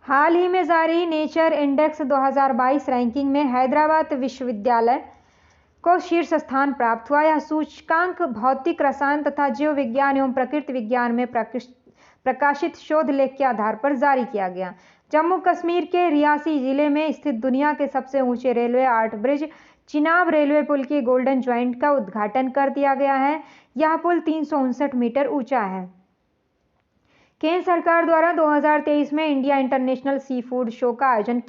हाल ही में जारी नेचर इंडेक्स 2022 रैंकिंग में हैदराबाद विश्वविद्यालय को शीर्ष स्थान प्राप्त हुआ। यह सूचकांक भौतिक रसायन तथा जीव विज्ञान एवं प्रकृति विज्ञान में प्रकाशित शोध लेख के आधार पर जारी किया गया। जम्मू कश्मीर के रियासी जिले में स्थित दुनिया के सबसे ऊंचे railway arch bridge Chenab railway पुल की गोल्डन ज्वाइंट का उद्घाटन कर दिया गया है। यह पुल 359 मीटर ऊंचा है। केंद्र सरकार द्वारा 2023 में India international sea food show का आयोजन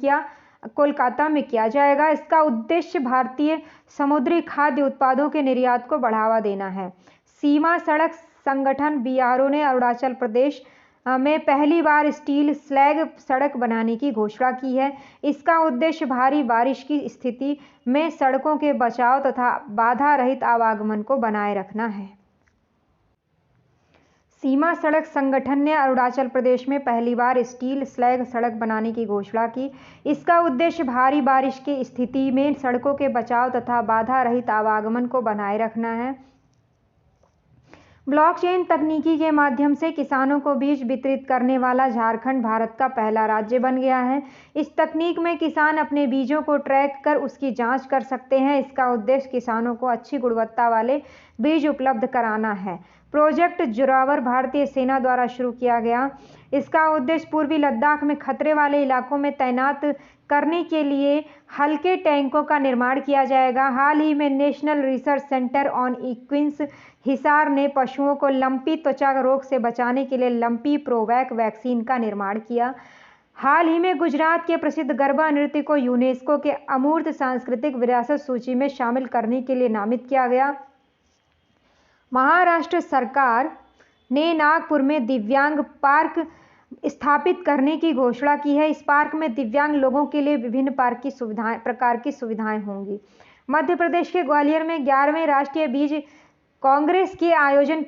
कोलकाता में किया जाएगा। इसका उद्देश्य भारतीय समुद्री खाद्य उत्पादों के निर्यात को बढ़ावा देना है। सीमा सड़क संगठन BRO ने अरुणाचल प्रदेश में पहली बार स्टील स्लैग सड़क बनाने की घोषणा की है। इसका उद्देश्य भारी बारिश की स्थिति में सड़कों के बचाव तथा बाधा रहित आवागमन को बनाए रखना है। सीमा सड़क संगठन ने अरुणाचल प्रदेश में पहली बार स्टील स्लैग सड़क बनाने की घोषणा की। इसका उद्देश्य भारी बारिश की स्थिति में सड़कों के बचाव तथा बाधा रहित आवागमन को बनाए रखना है। ब्लॉकचेन तकनीकी के माध्यम से किसानों को बीज वितरित करने वाला झारखंड भारत का पहला राज्य बन गया है। इस तकनीक में किसान अपने बीजों को ट्रैक कर उसकी जांच कर सकते हैं। इसका उद्देश्य किसानों को अच्छी गुणवत्ता वाले बीज उपलब्ध कराना है। प्रोजेक्ट जोरावर भारतीय सेना द्वारा शुरू किया गया। इसका उद्देश्य पूर्वी लद्दाख में खतरे वाले इलाकों में तैनात करने के लिए हल्के टैंकों का निर्माण किया जाएगा। हाल ही में national research centre on इक्विन्स Hisar ने पशुओं को लंपी त्वचा रोग से बचाने के लिए लंपी प्रोवैक वैक्सीन का निर्माण किया। हाल ही में गुजरात के प्रसिद्ध गरबा नृत्य को यूनेस्को के अमूर्त सांस्कृतिक विरासत सूची में शामिल करने के लिए नामित किया गया। महाराष्ट्र सरकार ने नागपुर में दिव्यांग पार्क स्थापित करने की घोषणा की है। इस पार्क में दिव्यांग लोगों के लिए विभिन्न प्रकार की सुविधाएं होंगी। मध्य प्रदेश के ग्वालियर में 11वें राष्ट्रीय बीज कांग्रेस का आयोजन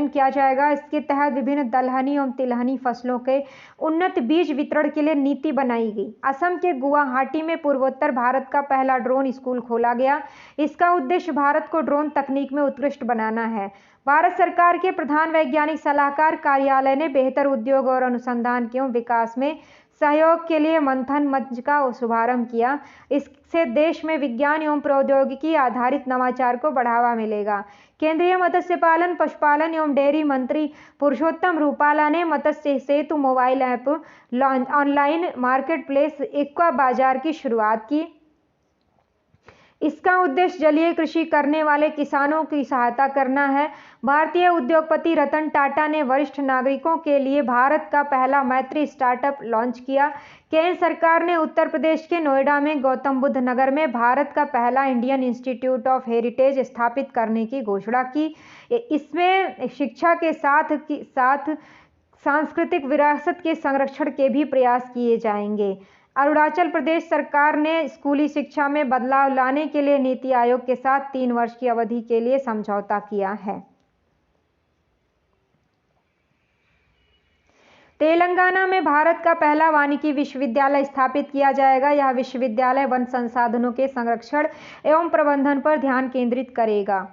किया जाएगा। इसके तहत विभिन्न दलहनी एवं तिलहनी फसलों के उन्नत बीज वितरण के लिए नीति बनाई गई। असम के गुवाहाटी में पूर्वोत्तर भारत का पहला ड्रोन स्कूल खोला गया। इसका उद्देश्य भारत को ड्रोन तकनीक में उत्कृष्ट बनाना है। भारत सरकार के प्रधान वैज्ञानिक सलाहकार कार्यालय ने बेहतर उद्योग और अनुसंधान एवं विकास में सहयोग के लिए मंथन मंच का शुभारंभ किया। इससे देश में विज्ञान एवं प्रौद्योगिकी आधारित नवाचार को बढ़ावा मिलेगा। केंद्रीय मत्स्य पालन, पशुपालन एवं डेयरी मंत्री पुरुषोत्तम रूपाला ने Matsya Setu mobile app online market place aqua bazaar की शुरुआत की। इसका उद्देश्य जलीय कृषि करने वाले किसानों की सहायता करना है। भारतीय उद्योगपति रतन टाटा ने वरिष्ठ नागरिकों के लिए भारत का पहला मैत्री स्टार्टअप लॉन्च किया। केंद्र सरकार ने उत्तर प्रदेश के नोएडा में गौतम बुद्ध नगर में भारत का पहला इंडियन इंस्टीट्यूट ऑफ हेरिटेज स्थापित करने की घोषणा की। इसमें शिक्षा के साथ साथ सांस्कृतिक विरासत के संरक्षण के भी प्रयास किए जाएंगे। अरुणाचल प्रदेश सरकार ने स्कूली शिक्षा में बदलाव लाने के लिए नीति आयोग के साथ 3 वर्ष की अवधि के लिए समझौता किया है। तेलंगाना में भारत का पहला वानिकी विश्वविद्यालय स्थापित किया जाएगा। यह विश्वविद्यालय वन संसाधनों के संरक्षण एवं प्रबंधन पर ध्यान केंद्रित करेगा।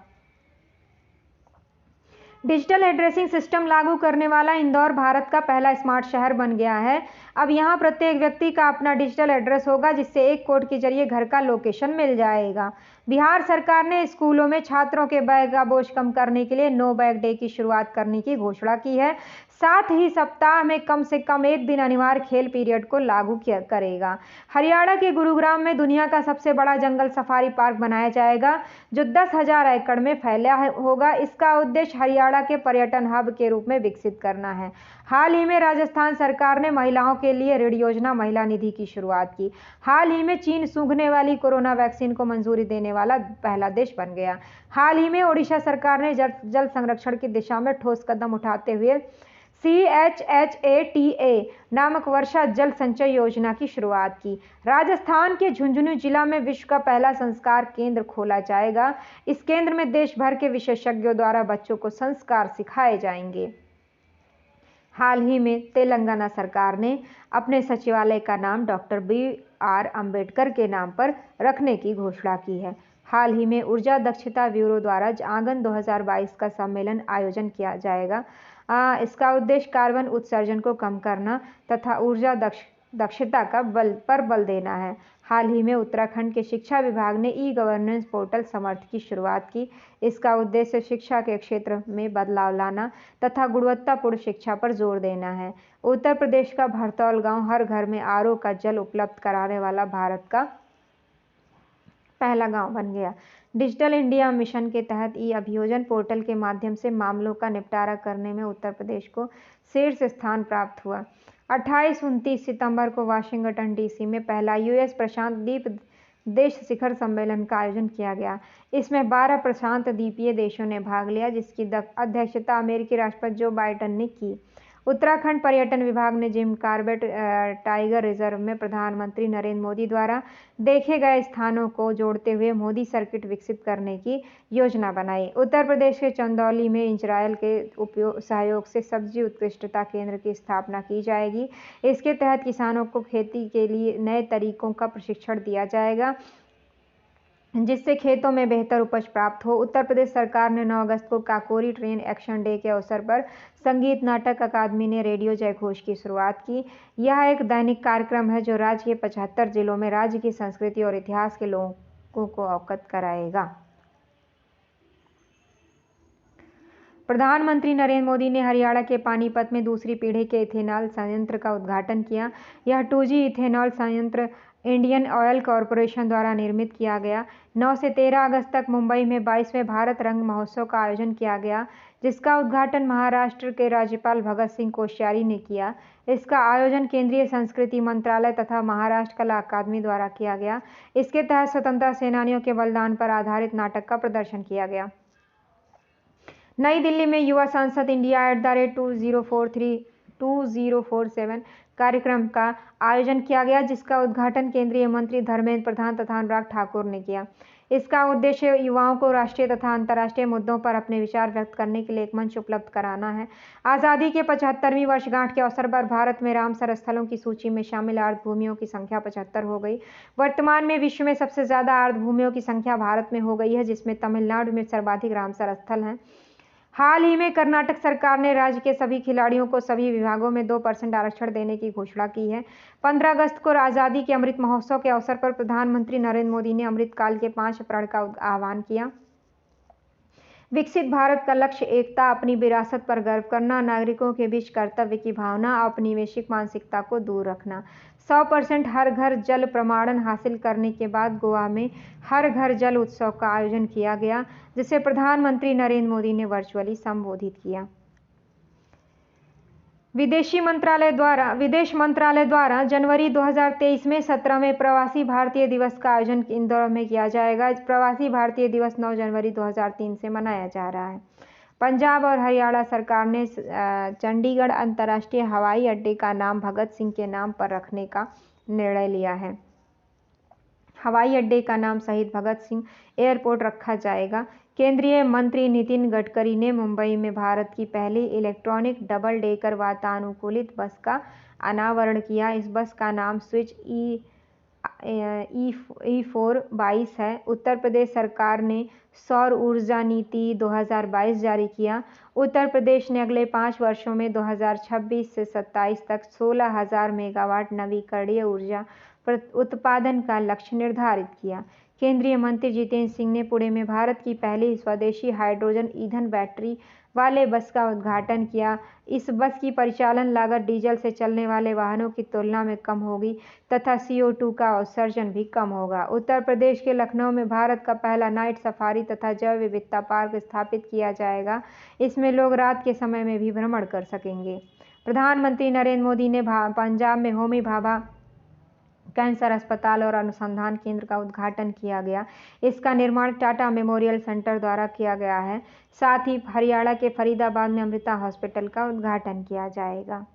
डिजिटल एड्रेसिंग सिस्टम लागू करने वाला इंदौर भारत का पहला स्मार्ट शहर बन गया है। अब यहाँ प्रत्येक व्यक्ति का अपना डिजिटल एड्रेस होगा, जिससे एक कोड के जरिए घर का लोकेशन मिल जाएगा। बिहार सरकार ने स्कूलों में छात्रों के बैग का बोझ कम करने के लिए नो बैग डे की शुरुआत करने की घोषणा की है। साथ ही सप्ताह में कम से कम एक दिन अनिवार्य खेल पीरियड को लागू करेगा। हरियाणा के गुरुग्राम में दुनिया का सबसे बड़ा जंगल सफारी पार्क बनाया जाएगा, जो 10,000 एकड़ में फैला होगा। इसका उद्देश्य हरियाणा के पर्यटन हब के रूप में विकसित करना है। हाल ही में राजस्थान सरकार ने महिलाओं के लिए ऋण योजना महिला निधि की शुरुआत की। हाल ही में चीन सूंघने वाली कोरोना वैक्सीन को मंजूरी देने वाला पहला देश बन गया। हाल ही में ओडिशा सरकार ने जल संरक्षण की दिशा में ठोस कदम उठाते हुए CHHATA नामक वर्षा जल संचय योजना की शुरुआत की। राजस्थान के झुंझुनू जिला में विश्व का पहला संस्कार केंद्र खोला जाएगा। इस केंद्र में देश भर के विशेषज्ञों द्वारा बच्चों को संस्कार सिखाए जाएंगे। हाल ही में तेलंगाना सरकार ने अपने सचिवालय का नाम डॉक्टर BR अम्बेडकर के नाम पर रखने की घोषणा की है। हाल ही में ऊर्जा दक्षता ब्यूरो द्वारा आंगन 2022 का सम्मेलन आयोजन किया जाएगा। इसका उद्देश्य कार्बन उत्सर्जन को कम करना तथा ऊर्जा दक्षता का बल देना है। हाल ही में उत्तराखंड के शिक्षा विभाग ने ई-गवर्नेंस पोर्टल समर्थ की शुरुआत की। इसका उद्देश्य शिक्षा के क्षेत्र में बदलाव लाना तथा गुणवत्तापूर्ण शिक्षा पर जोर देना है। उत्तर प्रदेश का भरतौल गांव हर घर में RO का जल उपलब्ध कराने वाला भारत का पहला गांव बन गया। डिजिटल इंडिया मिशन के तहत ई-अभियोजन पोर्टल के माध्यम से मामलों का निपटारा करने में उत्तर प्रदेश को शीर्ष स्थान प्राप्त हुआ। 28-29 सितंबर को वाशिंगटन DC में पहला US प्रशांत द्वीप देश शिखर सम्मेलन का आयोजन किया गया। इसमें 12 प्रशांत द्वीपीय देशों ने भाग लिया, जिसकी अध्यक्षता अमेरिकी राष्ट्रपति जो बाइडेन ने की। उत्तराखंड पर्यटन विभाग ने जिम कॉर्बेट टाइगर रिजर्व में प्रधानमंत्री नरेंद्र मोदी द्वारा देखे गए स्थानों को जोड़ते हुए मोदी सर्किट विकसित करने की योजना बनाई। उत्तर प्रदेश के चंदौली में इजरायल के सहयोग से सब्जी उत्कृष्टता केंद्र की स्थापना की जाएगी। इसके तहत किसानों को खेती के लिए नए तरीकों का प्रशिक्षण दिया जाएगा, जिससे खेतों में बेहतर उपज प्राप्त हो। उत्तर प्रदेश सरकार ने 9 अगस्त को काकोरी ट्रेन एक्शन डे के अवसर पर संगीत नाटक अकादमी ने रेडियो जयघोष की शुरुआत की। यह एक दैनिक कार्यक्रम है जो राज्य के 75 जिलों में राज्य की संस्कृति और इतिहास के लोगों को अवगत कराएगा। प्रधानमंत्री नरेंद्र मोदी ने हरियाणा के पानीपत में दूसरी पीढ़ी के इथेनॉल संयंत्र का उद्घाटन किया। यह 2G इथेनॉल संयंत्र इंडियन ऑयल कॉरपोरेशन द्वारा निर्मित किया गया। 9 से 13 अगस्त तक मुंबई में 22वें भारत रंग महोत्सव का आयोजन किया गया, जिसका उद्घाटन महाराष्ट्र के राज्यपाल भगत सिंह कोश्यारी ने किया। इसका आयोजन केंद्रीय संस्कृति मंत्रालय तथा महाराष्ट्र कला अकादमी द्वारा किया गया। इसके तहत स्वतंत्रता सेनानियों के बलिदान पर आधारित नाटक का प्रदर्शन किया गया। नई दिल्ली में युवा संसद इंडिया @2047 कार्यक्रम का आयोजन किया गया, जिसका उद्घाटन केंद्रीय मंत्री धर्मेंद्र प्रधान तथा अनुराग ठाकुर ने किया। इसका उद्देश्य युवाओं को राष्ट्रीय तथा अंतर्राष्ट्रीय मुद्दों पर अपने विचार व्यक्त करने के लिए एक मंच उपलब्ध कराना है। आज़ादी के 75वीं वर्षगांठ के अवसर पर भारत में रामसर स्थलों की सूची में शामिल आर्द्रभूमियों की संख्या 75 हो गई। वर्तमान में विश्व में सबसे ज्यादा आर्द्रभूमियों की संख्या भारत में हो गई है, जिसमें तमिलनाडु में सर्वाधिक रामसर स्थल हैं। हाल ही में कर्नाटक सरकार ने राज्य के सभी खिलाड़ियों को सभी विभागों में 2% आरक्षण देने की घोषणा की है। 15 अगस्त को आज़ादी के अमृत महोत्सव के अवसर पर प्रधानमंत्री नरेंद्र मोदी ने अमृतकाल के 5 प्रण का आह्वान किया। विकसित भारत का लक्ष्य एकता, अपनी विरासत पर गर्व करना, नागरिकों के बीच कर्तव्य की भावना, औपनिवेशिक मानसिकता को दूर रखना। 100% हर घर जल प्रमाणन हासिल करने के बाद गोवा में हर घर जल उत्सव का आयोजन किया गया, जिसे प्रधानमंत्री नरेंद्र मोदी ने वर्चुअली संबोधित किया। विदेश मंत्रालय द्वारा जनवरी 2023 में 17वें प्रवासी भारतीय दिवस का आयोजन इंदौर में किया जाएगा। प्रवासी भारतीय दिवस 9 जनवरी 2003 से मनाया जा रहा है। पंजाब और हरियाणा सरकार ने चंडीगढ़ अंतर्राष्ट्रीय हवाई अड्डे का नाम भगत सिंह के नाम पर रखने का निर्णय लिया है। हवाई अड्डे का नाम शहीद भगत सिंह एयरपोर्ट रखा जाएगा। केंद्रीय मंत्री नितिन गडकरी ने मुंबई में भारत की पहली इलेक्ट्रॉनिक डबल डेकर वातानुकूलित बस का अनावरण किया। इस बस का नाम स्विच E422 है। उत्तर प्रदेश सरकार ने सौर ऊर्जा नीति 2022 जारी किया। उत्तर प्रदेश ने अगले 5 वर्षों में 2026 से 27 तक 16,000 मेगावाट नवीकरणीय ऊर्जा उत्पादन का लक्ष्य निर्धारित किया। केंद्रीय मंत्री जितेंद्र सिंह ने पुणे में भारत की पहली स्वदेशी हाइड्रोजन ईंधन बैटरी वाले बस का उद्घाटन किया। इस बस की परिचालन लागत डीजल से चलने वाले वाहनों की तुलना में कम होगी तथा CO2 का उत्सर्जन भी कम होगा। उत्तर प्रदेश के लखनऊ में भारत का पहला नाइट सफारी तथा जैव विविधता पार्क स्थापित किया जाएगा। इसमें लोग रात के समय में भी भ्रमण कर सकेंगे। प्रधानमंत्री नरेंद्र मोदी ने पंजाब में होमी भाभा कैंसर अस्पताल और अनुसंधान केंद्र का उद्घाटन किया गया। इसका निर्माण टाटा मेमोरियल सेंटर द्वारा किया गया है। साथ ही हरियाणा के फरीदाबाद में अमृता हॉस्पिटल का उद्घाटन किया जाएगा।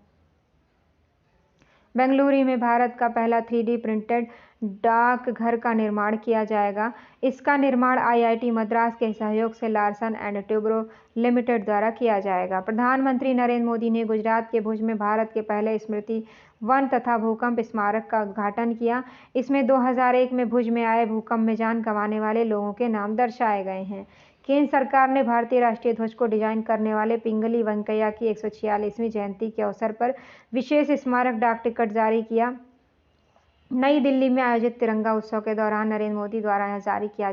बेंगलुरु में भारत का पहला 3D प्रिंटेड डाकघर का निर्माण किया जाएगा। इसका निर्माण IIT मद्रास के सहयोग से लार्सन एंड टूब्रो लिमिटेड द्वारा किया जाएगा। प्रधानमंत्री नरेंद्र मोदी ने गुजरात के भुज में भारत के पहले स्मृति वन तथा भूकंप स्मारक का उद्घाटन किया। इसमें 2001 में भुज में आए भूकंप में जान गंवाने वाले लोगों के नाम दर्शाए गए हैं। केंद्र सरकार ने भारतीय राष्ट्रीय ध्वज को डिजाइन करने वाले पिंगली वेंकैया की 146वीं जयंती के अवसर पर विशेष स्मारक डाक टिकट जारी किया। नई दिल्ली में आयोजित तिरंगा उत्सव के दौरान नरेंद्र मोदी द्वारा यह जारी किया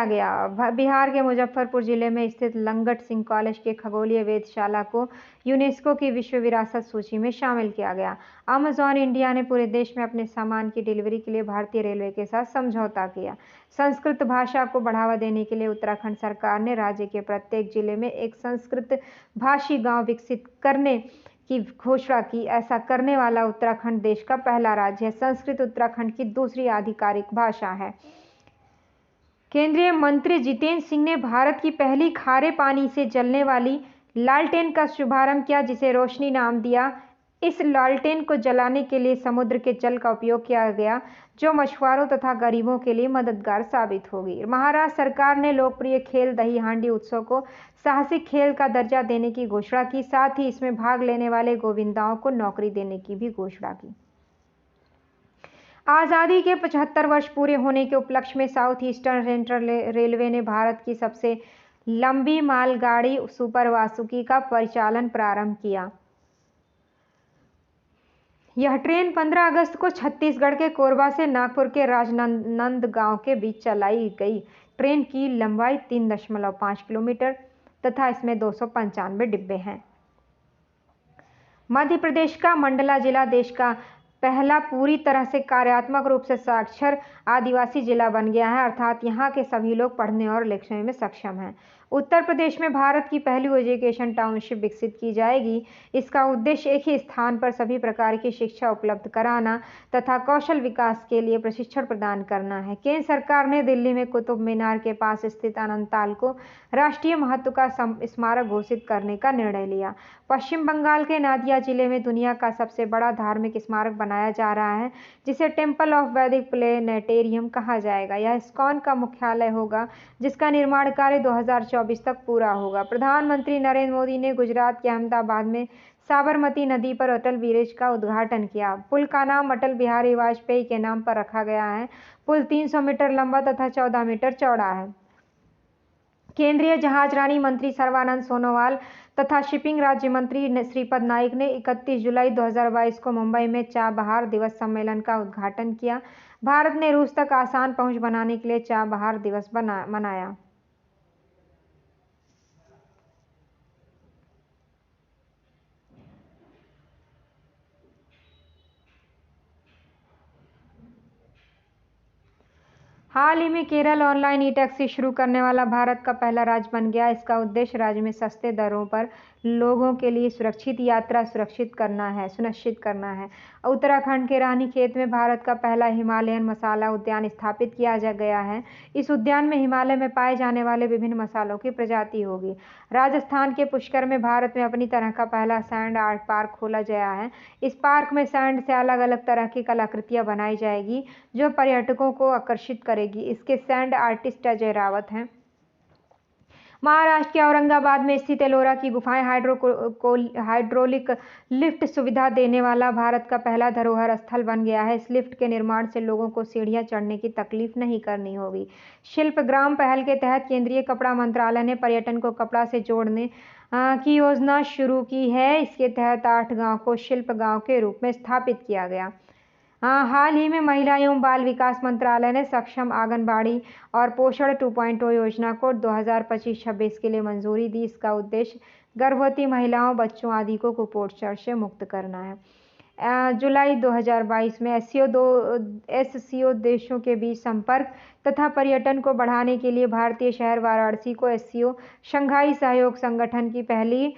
गया। बिहार के मुजफ्फरपुर जिले में स्थित लंगट सिंह कॉलेज के खगोलीय वेधशाला को यूनेस्को की विश्व विरासत सूची में शामिल किया गया। अमेजॉन इंडिया ने पूरे देश में अपने सामान की डिलीवरी के लिए भारतीय रेलवे के साथ समझौता किया। संस्कृत भाषा को बढ़ावा देने के लिए उत्तराखंड सरकार ने राज्य के प्रत्येक जिले में एक संस्कृत भाषी गांव विकसित करने की घोषणा की। ऐसा करने वाला उत्तराखंड देश का पहला राज्य है। संस्कृत उत्तराखंड की दूसरी आधिकारिक भाषा है। केंद्रीय मंत्री जितेंद्र सिंह ने भारत की पहली खारे पानी से जलने वाली लालटेन का शुभारंभ किया, जिसे रोशनी नाम दिया। इस लालटेन को जलाने के लिए समुद्र के जल का उपयोग किया गया, जो मछुआरों तथा गरीबों के लिए मददगार साबित होगी। महाराष्ट्र सरकार ने लोकप्रिय खेल दही हांडी उत्सव को साहसिक खेल का दर्जा देने की घोषणा की। साथ ही इसमें भाग लेने वाले गोविंदाओं को नौकरी देने की भी घोषणा की। आज़ादी के 75 वर्ष पूरे होने के उपलक्ष्य में साउथ ईस्टर्न सेंट्रल रेलवे ने भारत की सबसे लंबी मालगाड़ी सुपर वासुकी का परिचालन प्रारंभ किया। यह ट्रेन 15 अगस्त को छत्तीसगढ़ के कोरबा से नागपुर के राजनांदगांव के बीच चलाई गई। ट्रेन की लंबाई 3.5 किलोमीटर तथा इसमें 295 डिब्बे हैं। मध्य प्रदेश का मंडला जिला देश का पहला पूरी तरह से कार्यात्मक रूप से साक्षर आदिवासी जिला बन गया है, अर्थात यहाँ के सभी लोग पढ़ने और लिखने में सक्षम हैं। उत्तर प्रदेश में भारत की पहली एजुकेशन टाउनशिप विकसित की जाएगी। इसका उद्देश्य एक ही स्थान पर सभी प्रकार की शिक्षा उपलब्ध कराना तथा कौशल विकास के लिए प्रशिक्षण प्रदान करना है। केंद्र सरकार ने दिल्ली में कुतुब मीनार के पास स्थित अनंतताल को राष्ट्रीय महत्व का स्मारक घोषित करने का निर्णय लिया। पश्चिम बंगाल के नादिया जिले में दुनिया का सबसे बड़ा धार्मिक स्मारक बनाया जा रहा है, जिसे टेम्पल ऑफ वैदिक प्लेनेटेरियम कहा जाएगा। यह इस्कॉन का मुख्यालय होगा, जिसका निर्माण कार्य 2024 तक पूरा होगा। प्रधानमंत्री नरेंद्र मोदी ने गुजरात के अहमदाबाद में साबरमती नदी पर अटल ब्रिज का उद्घाटन किया। पुल का नाम अटल बिहारी वाजपेयी के नाम पर रखा गया है। पुल 300 मीटर लंबा तथा 14 मीटर चौड़ा है। केंद्रीय जहाजरानी मंत्री सर्बानंद सोनोवाल तथा शिपिंग राज्य मंत्री श्रीपद नाइक ने 31 जुलाई 2022 को मुंबई में चाबहार दिवस सम्मेलन का उद्घाटन किया। भारत ने रूस तक आसान पहुंच बनाने के लिए चाबहार दिवस मनाया। हाल ही में केरल ऑनलाइन ई टैक्सी शुरू करने वाला भारत का पहला राज्य बन गया। इसका उद्देश्य राज्य में सस्ते दरों पर लोगों के लिए सुरक्षित यात्रा सुनिश्चित करना है। उत्तराखंड के रानीखेत में भारत का पहला हिमालयन मसाला उद्यान स्थापित किया गया है। इस उद्यान में हिमालय में पाए जाने वाले विभिन्न मसालों की प्रजाति होगी। राजस्थान के पुष्कर में भारत में अपनी तरह का पहला सैंड आर्ट पार्क खोला गया है। इस पार्क में सैंड से अलग अलग तरह की कलाकृतियां बनाई जाएगी जो पर्यटकों को आकर्षित करेगी। इसके सैंड आर्टिस्ट अजय रावत हैं। महाराष्ट्र के औरंगाबाद में स्थित एलोरा की गुफाएं हाइड्रोलिक लिफ्ट सुविधा देने वाला भारत का पहला धरोहर स्थल बन गया है। इस लिफ्ट के निर्माण से लोगों को सीढ़ियां चढ़ने की तकलीफ नहीं करनी होगी। शिल्पग्राम पहल के तहत केंद्रीय कपड़ा मंत्रालय ने पर्यटन को कपड़ा से जोड़ने की योजना शुरू की है। इसके तहत 8 गांव को शिल्प गांव के रूप में स्थापित किया गया। हाल ही में महिला एवं बाल विकास मंत्रालय ने सक्षम आंगनबाड़ी और पोषण 2.0 योजना को 2025-26 के लिए मंजूरी दी। इसका उद्देश्य गर्भवती महिलाओं, बच्चों आदि को कुपोषण से मुक्त करना है। जुलाई 2022 में एससीओ देशों के बीच संपर्क तथा पर्यटन को बढ़ाने के लिए भारतीय शहर वाराणसी को एससीओ शंघाई सहयोग संगठन की पहली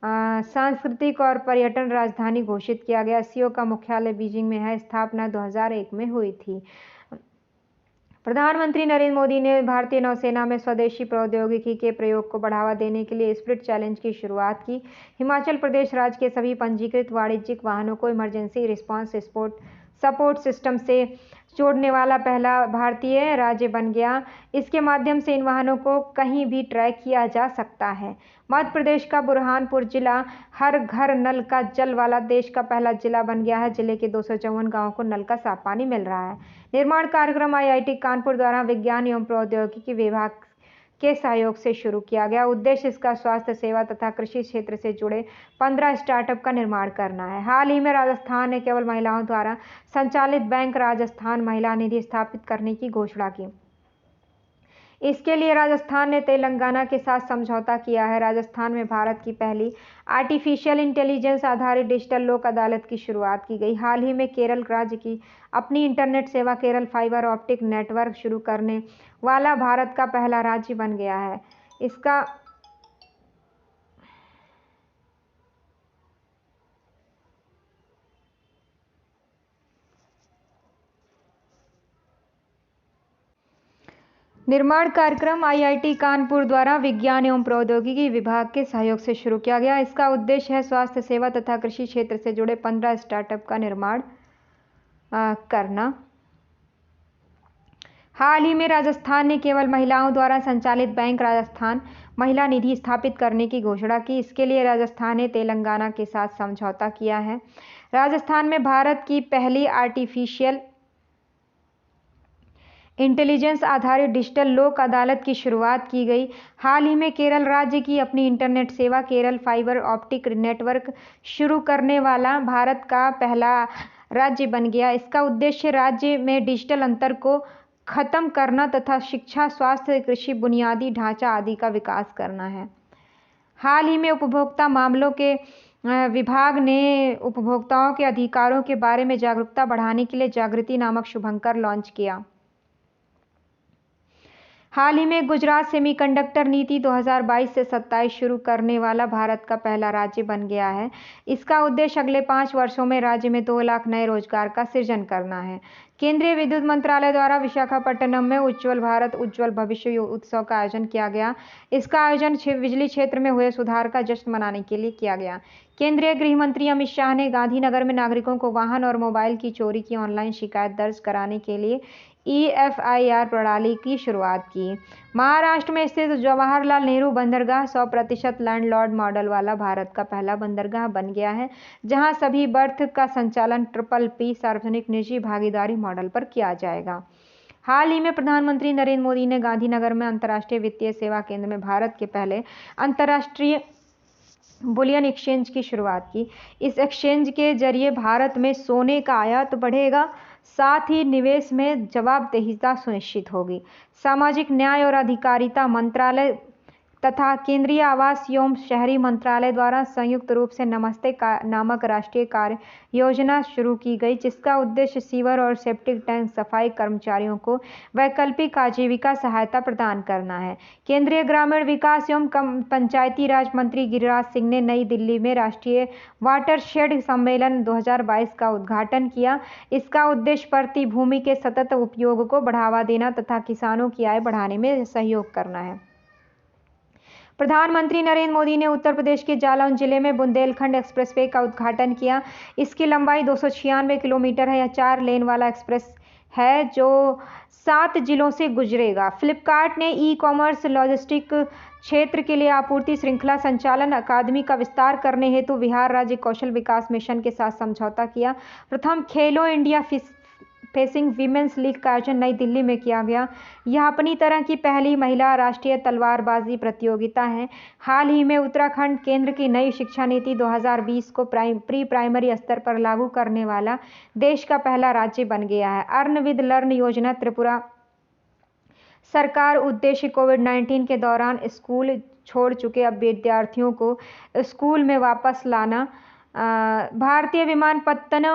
सांस्कृतिक और पर्यटन राजधानी घोषित किया गया। एससीओ का मुख्यालय बीजिंग में है। स्थापना 2001 में हुई थी। प्रधानमंत्री नरेंद्र मोदी ने भारतीय नौसेना में स्वदेशी प्रौद्योगिकी के प्रयोग को बढ़ावा देने के लिए स्पिरिट चैलेंज की शुरुआत की। हिमाचल प्रदेश राज्य के सभी पंजीकृत वाणिज्यिक वाहनों को इमरजेंसी रिस्पांस सपोर्ट सिस्टम से जोड़ने वाला पहला भारतीय राज्य बन गया। इसके माध्यम से इन वाहनों को कहीं भी ट्रैक किया जा सकता है। मध्य प्रदेश का बुरहानपुर जिला हर घर नल का जल वाला देश का पहला जिला बन गया है। जिले के 254 गांवों को नल का साफ पानी मिल रहा है। निर्माण कार्यक्रम आईआईटी कानपुर द्वारा विज्ञान एवं प्रौद्योगिकी विभाग के सहयोग से शुरू किया गया। उद्देश्य इसका स्वास्थ्य सेवा तथा कृषि क्षेत्र से जुड़े 15 स्टार्टअप का निर्माण करना है। हाल ही में राजस्थान ने केवल महिलाओं द्वारा संचालित बैंक राजस्थान महिला निधि स्थापित करने की घोषणा की। इसके लिए राजस्थान ने तेलंगाना के साथ समझौता किया है। राजस्थान में भारत की पहली आर्टिफिशियल इंटेलिजेंस आधारित डिजिटल लोक अदालत की शुरुआत की गई। हाल ही में केरल राज्य की अपनी इंटरनेट सेवा केरल फाइबर ऑप्टिक नेटवर्क शुरू करने वाला भारत का पहला राज्य बन गया है। इसका निर्माण कार्यक्रम आईआईटी कानपुर द्वारा विज्ञान एवं प्रौद्योगिकी विभाग के सहयोग से शुरू किया गया। इसका उद्देश्य है स्वास्थ्य सेवा तथा कृषि क्षेत्र से जुड़े 15 स्टार्टअप का निर्माण करना। हाल ही में राजस्थान ने केवल महिलाओं द्वारा संचालित बैंक राजस्थान महिला निधि स्थापित करने की घोषणा की। इसके लिए राजस्थान ने तेलंगाना के साथ समझौता किया है। राजस्थान में भारत की पहली आर्टिफिशियल इंटेलिजेंस आधारित डिजिटल लोक अदालत की शुरुआत की गई। हाल ही में केरल राज्य की अपनी इंटरनेट सेवा केरल फाइबर ऑप्टिक नेटवर्क शुरू करने वाला भारत का पहला राज्य बन गया। इसका उद्देश्य राज्य में डिजिटल अंतर को खत्म करना तथा शिक्षा, स्वास्थ्य, कृषि, बुनियादी ढांचा आदि का विकास करना है। हाल ही में उपभोक्ता मामलों के विभाग ने उपभोक्ताओं के अधिकारों के बारे में जागरूकता बढ़ाने के लिए जागृति नामक शुभंकर लॉन्च किया। हाल ही में गुजरात सेमीकंडक्टर नीति 2022 से 27 शुरू करने वाला भारत का पहला राज्य बन गया है। इसका उद्देश्य अगले 5 वर्षों में राज्य में 2 लाख नए रोजगार का सृजन करना है। केंद्रीय विद्युत मंत्रालय द्वारा विशाखापट्टनम में उज्ज्वल भारत उज्ज्वल भविष्य उत्सव का आयोजन किया गया। इसका आयोजन बिजली क्षेत्र में हुए सुधार का जश्न मनाने के लिए किया गया। केंद्रीय गृह मंत्री अमित शाह ने गांधीनगर में नागरिकों को वाहन और मोबाइल की चोरी की ऑनलाइन शिकायत दर्ज कराने के लिए EFIR प्रणाली की शुरुआत की। महाराष्ट्र में स्थित जवाहरलाल नेहरू बंदरगाह 100% लैंडलॉर्ड मॉडल वाला भारत का पहला बंदरगाह बन गया है, जहां सभी बर्थ का संचालन PPP सार्वजनिक निजी भागीदारी मॉडल पर किया जाएगा। हाल ही में प्रधानमंत्री नरेंद्र मोदी ने गांधीनगर में अंतर्राष्ट्रीय वित्तीय सेवा केंद्र में भारत के पहले अंतर्राष्ट्रीय बुलियन एक्सचेंज की शुरुआत की। इस एक्सचेंज के जरिए भारत में सोने का आयात बढ़ेगा, साथ ही निवेश में जवाबदेहिता सुनिश्चित होगी। सामाजिक न्याय और अधिकारिता मंत्रालय तथा केंद्रीय आवास एवं शहरी मंत्रालय द्वारा संयुक्त रूप से नमस्ते नामक राष्ट्रीय कार्य योजना शुरू की गई, जिसका उद्देश्य सीवर और सेप्टिक टैंक सफाई कर्मचारियों को वैकल्पिक आजीविका सहायता प्रदान करना है। केंद्रीय ग्रामीण विकास एवं पंचायती राज मंत्री गिरिराज सिंह ने नई दिल्ली में राष्ट्रीय वाटरशेड सम्मेलन 2022 का उद्घाटन किया। इसका उद्देश्य प्रति भूमि के सतत उपयोग को बढ़ावा देना तथा किसानों की आय बढ़ाने में सहयोग करना है। प्रधानमंत्री नरेंद्र मोदी ने उत्तर प्रदेश के जालौन जिले में बुंदेलखंड एक्सप्रेसवे का उद्घाटन किया। इसकी लंबाई 296 किलोमीटर है। यह 4 लेन वाला एक्सप्रेस है जो 7 जिलों से गुजरेगा। फ्लिपकार्ट ने ई-कॉमर्स लॉजिस्टिक क्षेत्र के लिए आपूर्ति श्रृंखला संचालन अकादमी का विस्तार करने हेतु बिहार राज्य कौशल विकास मिशन के साथ समझौता किया। प्रथम खेलो इंडिया फेसिंग वीमेंस लीग का आयोजन नई दिल्ली में किया गया। यह अपनी तरह की पहली महिला राष्ट्रीय तलवारबाजी प्रतियोगिता है। हाल ही में उत्तराखंड केंद्र की नई शिक्षा नीति 2020 को प्री प्राइमरी स्तर पर लागू करने वाला देश का पहला राज्य बन गया है। अर्न विद लर्न योजना त्रिपुरा सरकार उद्देश्य कोविड-19 के दौरान स्कूल छोड़ चुके अब विद्यार्थियों को स्कूल में वापस लाना। भारतीय विमानपत्तन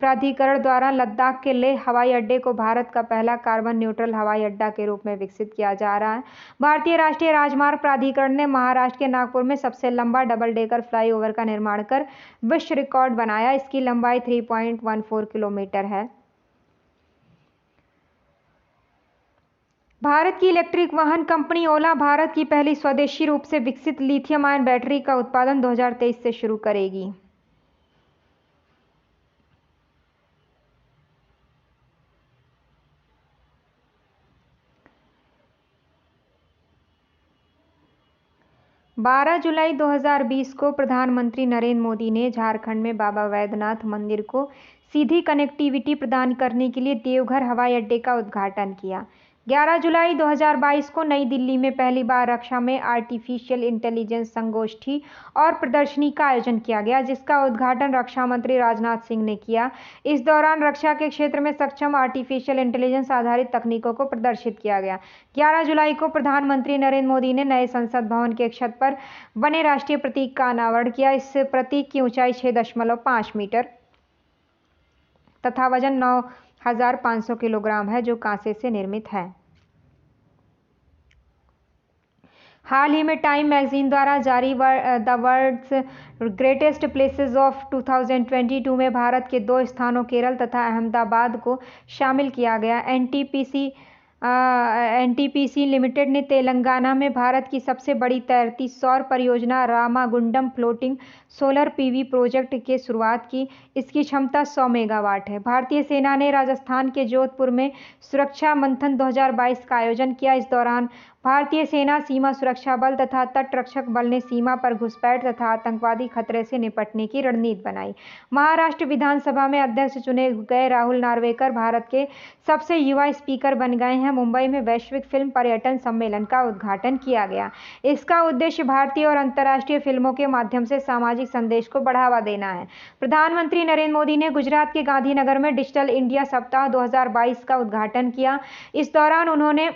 प्राधिकरण द्वारा लद्दाख के लेह हवाई अड्डे को भारत का पहला कार्बन न्यूट्रल हवाई अड्डा के रूप में विकसित किया जा रहा है। भारतीय राष्ट्रीय राजमार्ग प्राधिकरण ने महाराष्ट्र के नागपुर में सबसे लंबा डबल डेकर फ्लाईओवर का निर्माण कर विश्व रिकॉर्ड बनाया। इसकी लंबाई 3.14 किलोमीटर है। भारत की इलेक्ट्रिक वाहन कंपनी ओला भारत की पहली स्वदेशी रूप से विकसित लिथियम आयन बैटरी का उत्पादन 2023 से शुरू करेगी। बारह जुलाई 2020 को प्रधानमंत्री नरेंद्र मोदी ने झारखंड में बाबा वैद्यनाथ मंदिर को सीधी कनेक्टिविटी प्रदान करने के लिए देवघर हवाई अड्डे का उद्घाटन किया। 11 जुलाई 2022 को नई दिल्ली में पहली बार रक्षा में आर्टिफिशियल इंटेलिजेंस संगोष्ठी और प्रदर्शनी का आयोजन किया गया, जिसका उद्घाटन रक्षा मंत्री राजनाथ सिंह ने किया। इस दौरान रक्षा के क्षेत्र में सक्षम आर्टिफिशियल इंटेलिजेंस आधारित तकनीकों को प्रदर्शित किया गया। 11 जुलाई को प्रधानमंत्री नरेंद्र मोदी ने नए संसद भवन के छत पर बने राष्ट्रीय प्रतीक का अनावरण किया। इस प्रतीक की ऊंचाई 6.5 मीटर तथा वजन 9,500 किलोग्राम है, जो कांसे से निर्मित है। हाल ही में टाइम मैगजीन द्वारा जारी the world's greatest places of 2022 में भारत के 2 स्थानों केरल तथा अहमदाबाद को शामिल किया गया। एनटीपीसी लिमिटेड ने तेलंगाना में भारत की सबसे बड़ी तैरती सौर परियोजना Ramagundam floating solar PV project की शुरुआत की। इसकी क्षमता 100 मेगावाट है। भारतीय सेना ने राजस्थान के जोधपुर में सुरक्षा मंथन 2022 का आयोजन किया। इस दौरान भारतीय सेना, सीमा सुरक्षा बल तथा तटरक्षक बल ने सीमा पर घुसपैठ तथा आतंकवादी खतरे से निपटने की रणनीति बनाई। महाराष्ट्र विधानसभा में अध्यक्ष चुने गए राहुल नार्वेकर भारत के सबसे युवा स्पीकर बन गए हैं। मुंबई में वैश्विक फिल्म पर्यटन सम्मेलन का उद्घाटन किया गया। इसका उद्देश्य भारतीय और अंतर्राष्ट्रीय फिल्मों के माध्यम से सामाजिक संदेश को बढ़ावा देना है। प्रधानमंत्री नरेंद्र मोदी ने गुजरात के गांधीनगर में डिजिटल इंडिया सप्ताह 2022 का उद्घाटन किया। इस दौरान उन्होंने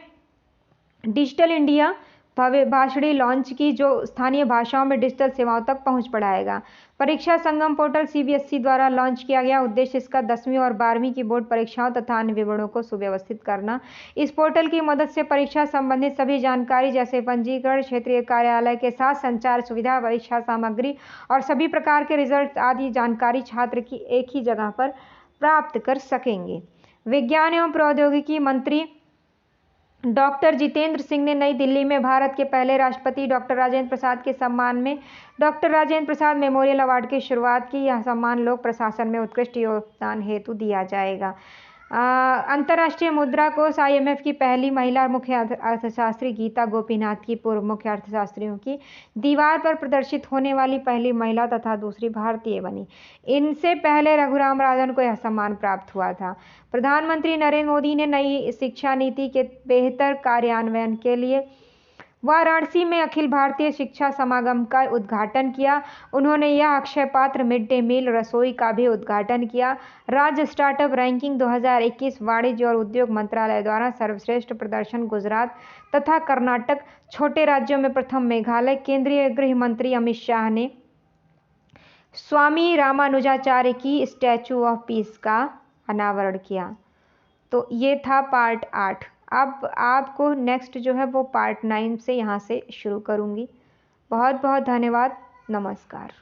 डिजिटल इंडिया भाषणी लॉन्च की, जो स्थानीय भाषाओं में डिजिटल सेवाओं तक पहुंच बढ़ाएगा। परीक्षा संगम पोर्टल सीबीएसई द्वारा लॉन्च किया गया। उद्देश्य इसका 10वीं और 12वीं की बोर्ड परीक्षाओं तथा अन्य विवरणों को सुव्यवस्थित करना। इस पोर्टल की मदद से परीक्षा संबंधित सभी जानकारी जैसे पंजीकरण, क्षेत्रीय कार्यालय के साथ संचार सुविधा, परीक्षा सामग्री और सभी प्रकार के रिजल्ट आदि जानकारी छात्र की एक ही जगह पर प्राप्त कर सकेंगे। विज्ञान एवं प्रौद्योगिकी मंत्री डॉक्टर जितेंद्र सिंह ने नई दिल्ली में भारत के पहले राष्ट्रपति डॉक्टर राजेंद्र प्रसाद के सम्मान में doctor Rajendra Prasad memorial award की शुरुआत की। यह सम्मान लोक प्रशासन में उत्कृष्ट योगदान हेतु दिया जाएगा। अंतर्राष्ट्रीय मुद्रा कोष IMF की पहली महिला मुख्य अर्थशास्त्री गीता गोपीनाथ की पूर्व मुख्य अर्थशास्त्रियों की दीवार पर प्रदर्शित होने वाली पहली महिला तथा दूसरी भारतीय बनी। इनसे पहले रघुराम राजन को यह सम्मान प्राप्त हुआ था। प्रधानमंत्री नरेंद्र मोदी ने नई शिक्षा नीति के बेहतर कार्यान्वयन के लिए वाराणसी में अखिल भारतीय शिक्षा समागम का उद्घाटन किया। उन्होंने यह अक्षय पात्र मिड डे मील रसोई का भी उद्घाटन किया। राज्य स्टार्टअप रैंकिंग 2021 वाणिज्य और उद्योग मंत्रालय द्वारा सर्वश्रेष्ठ प्रदर्शन गुजरात तथा कर्नाटक, छोटे राज्यों में प्रथम मेघालय। केंद्रीय गृह मंत्री अमित शाह ने स्वामी रामानुजाचार्य की स्टैचू ऑफ पीस का अनावरण किया। तो ये था पार्ट 8। अब आपको नेक्स्ट जो है वो पार्ट 9 से यहाँ से शुरू करूँगी। बहुत बहुत धन्यवाद। नमस्कार।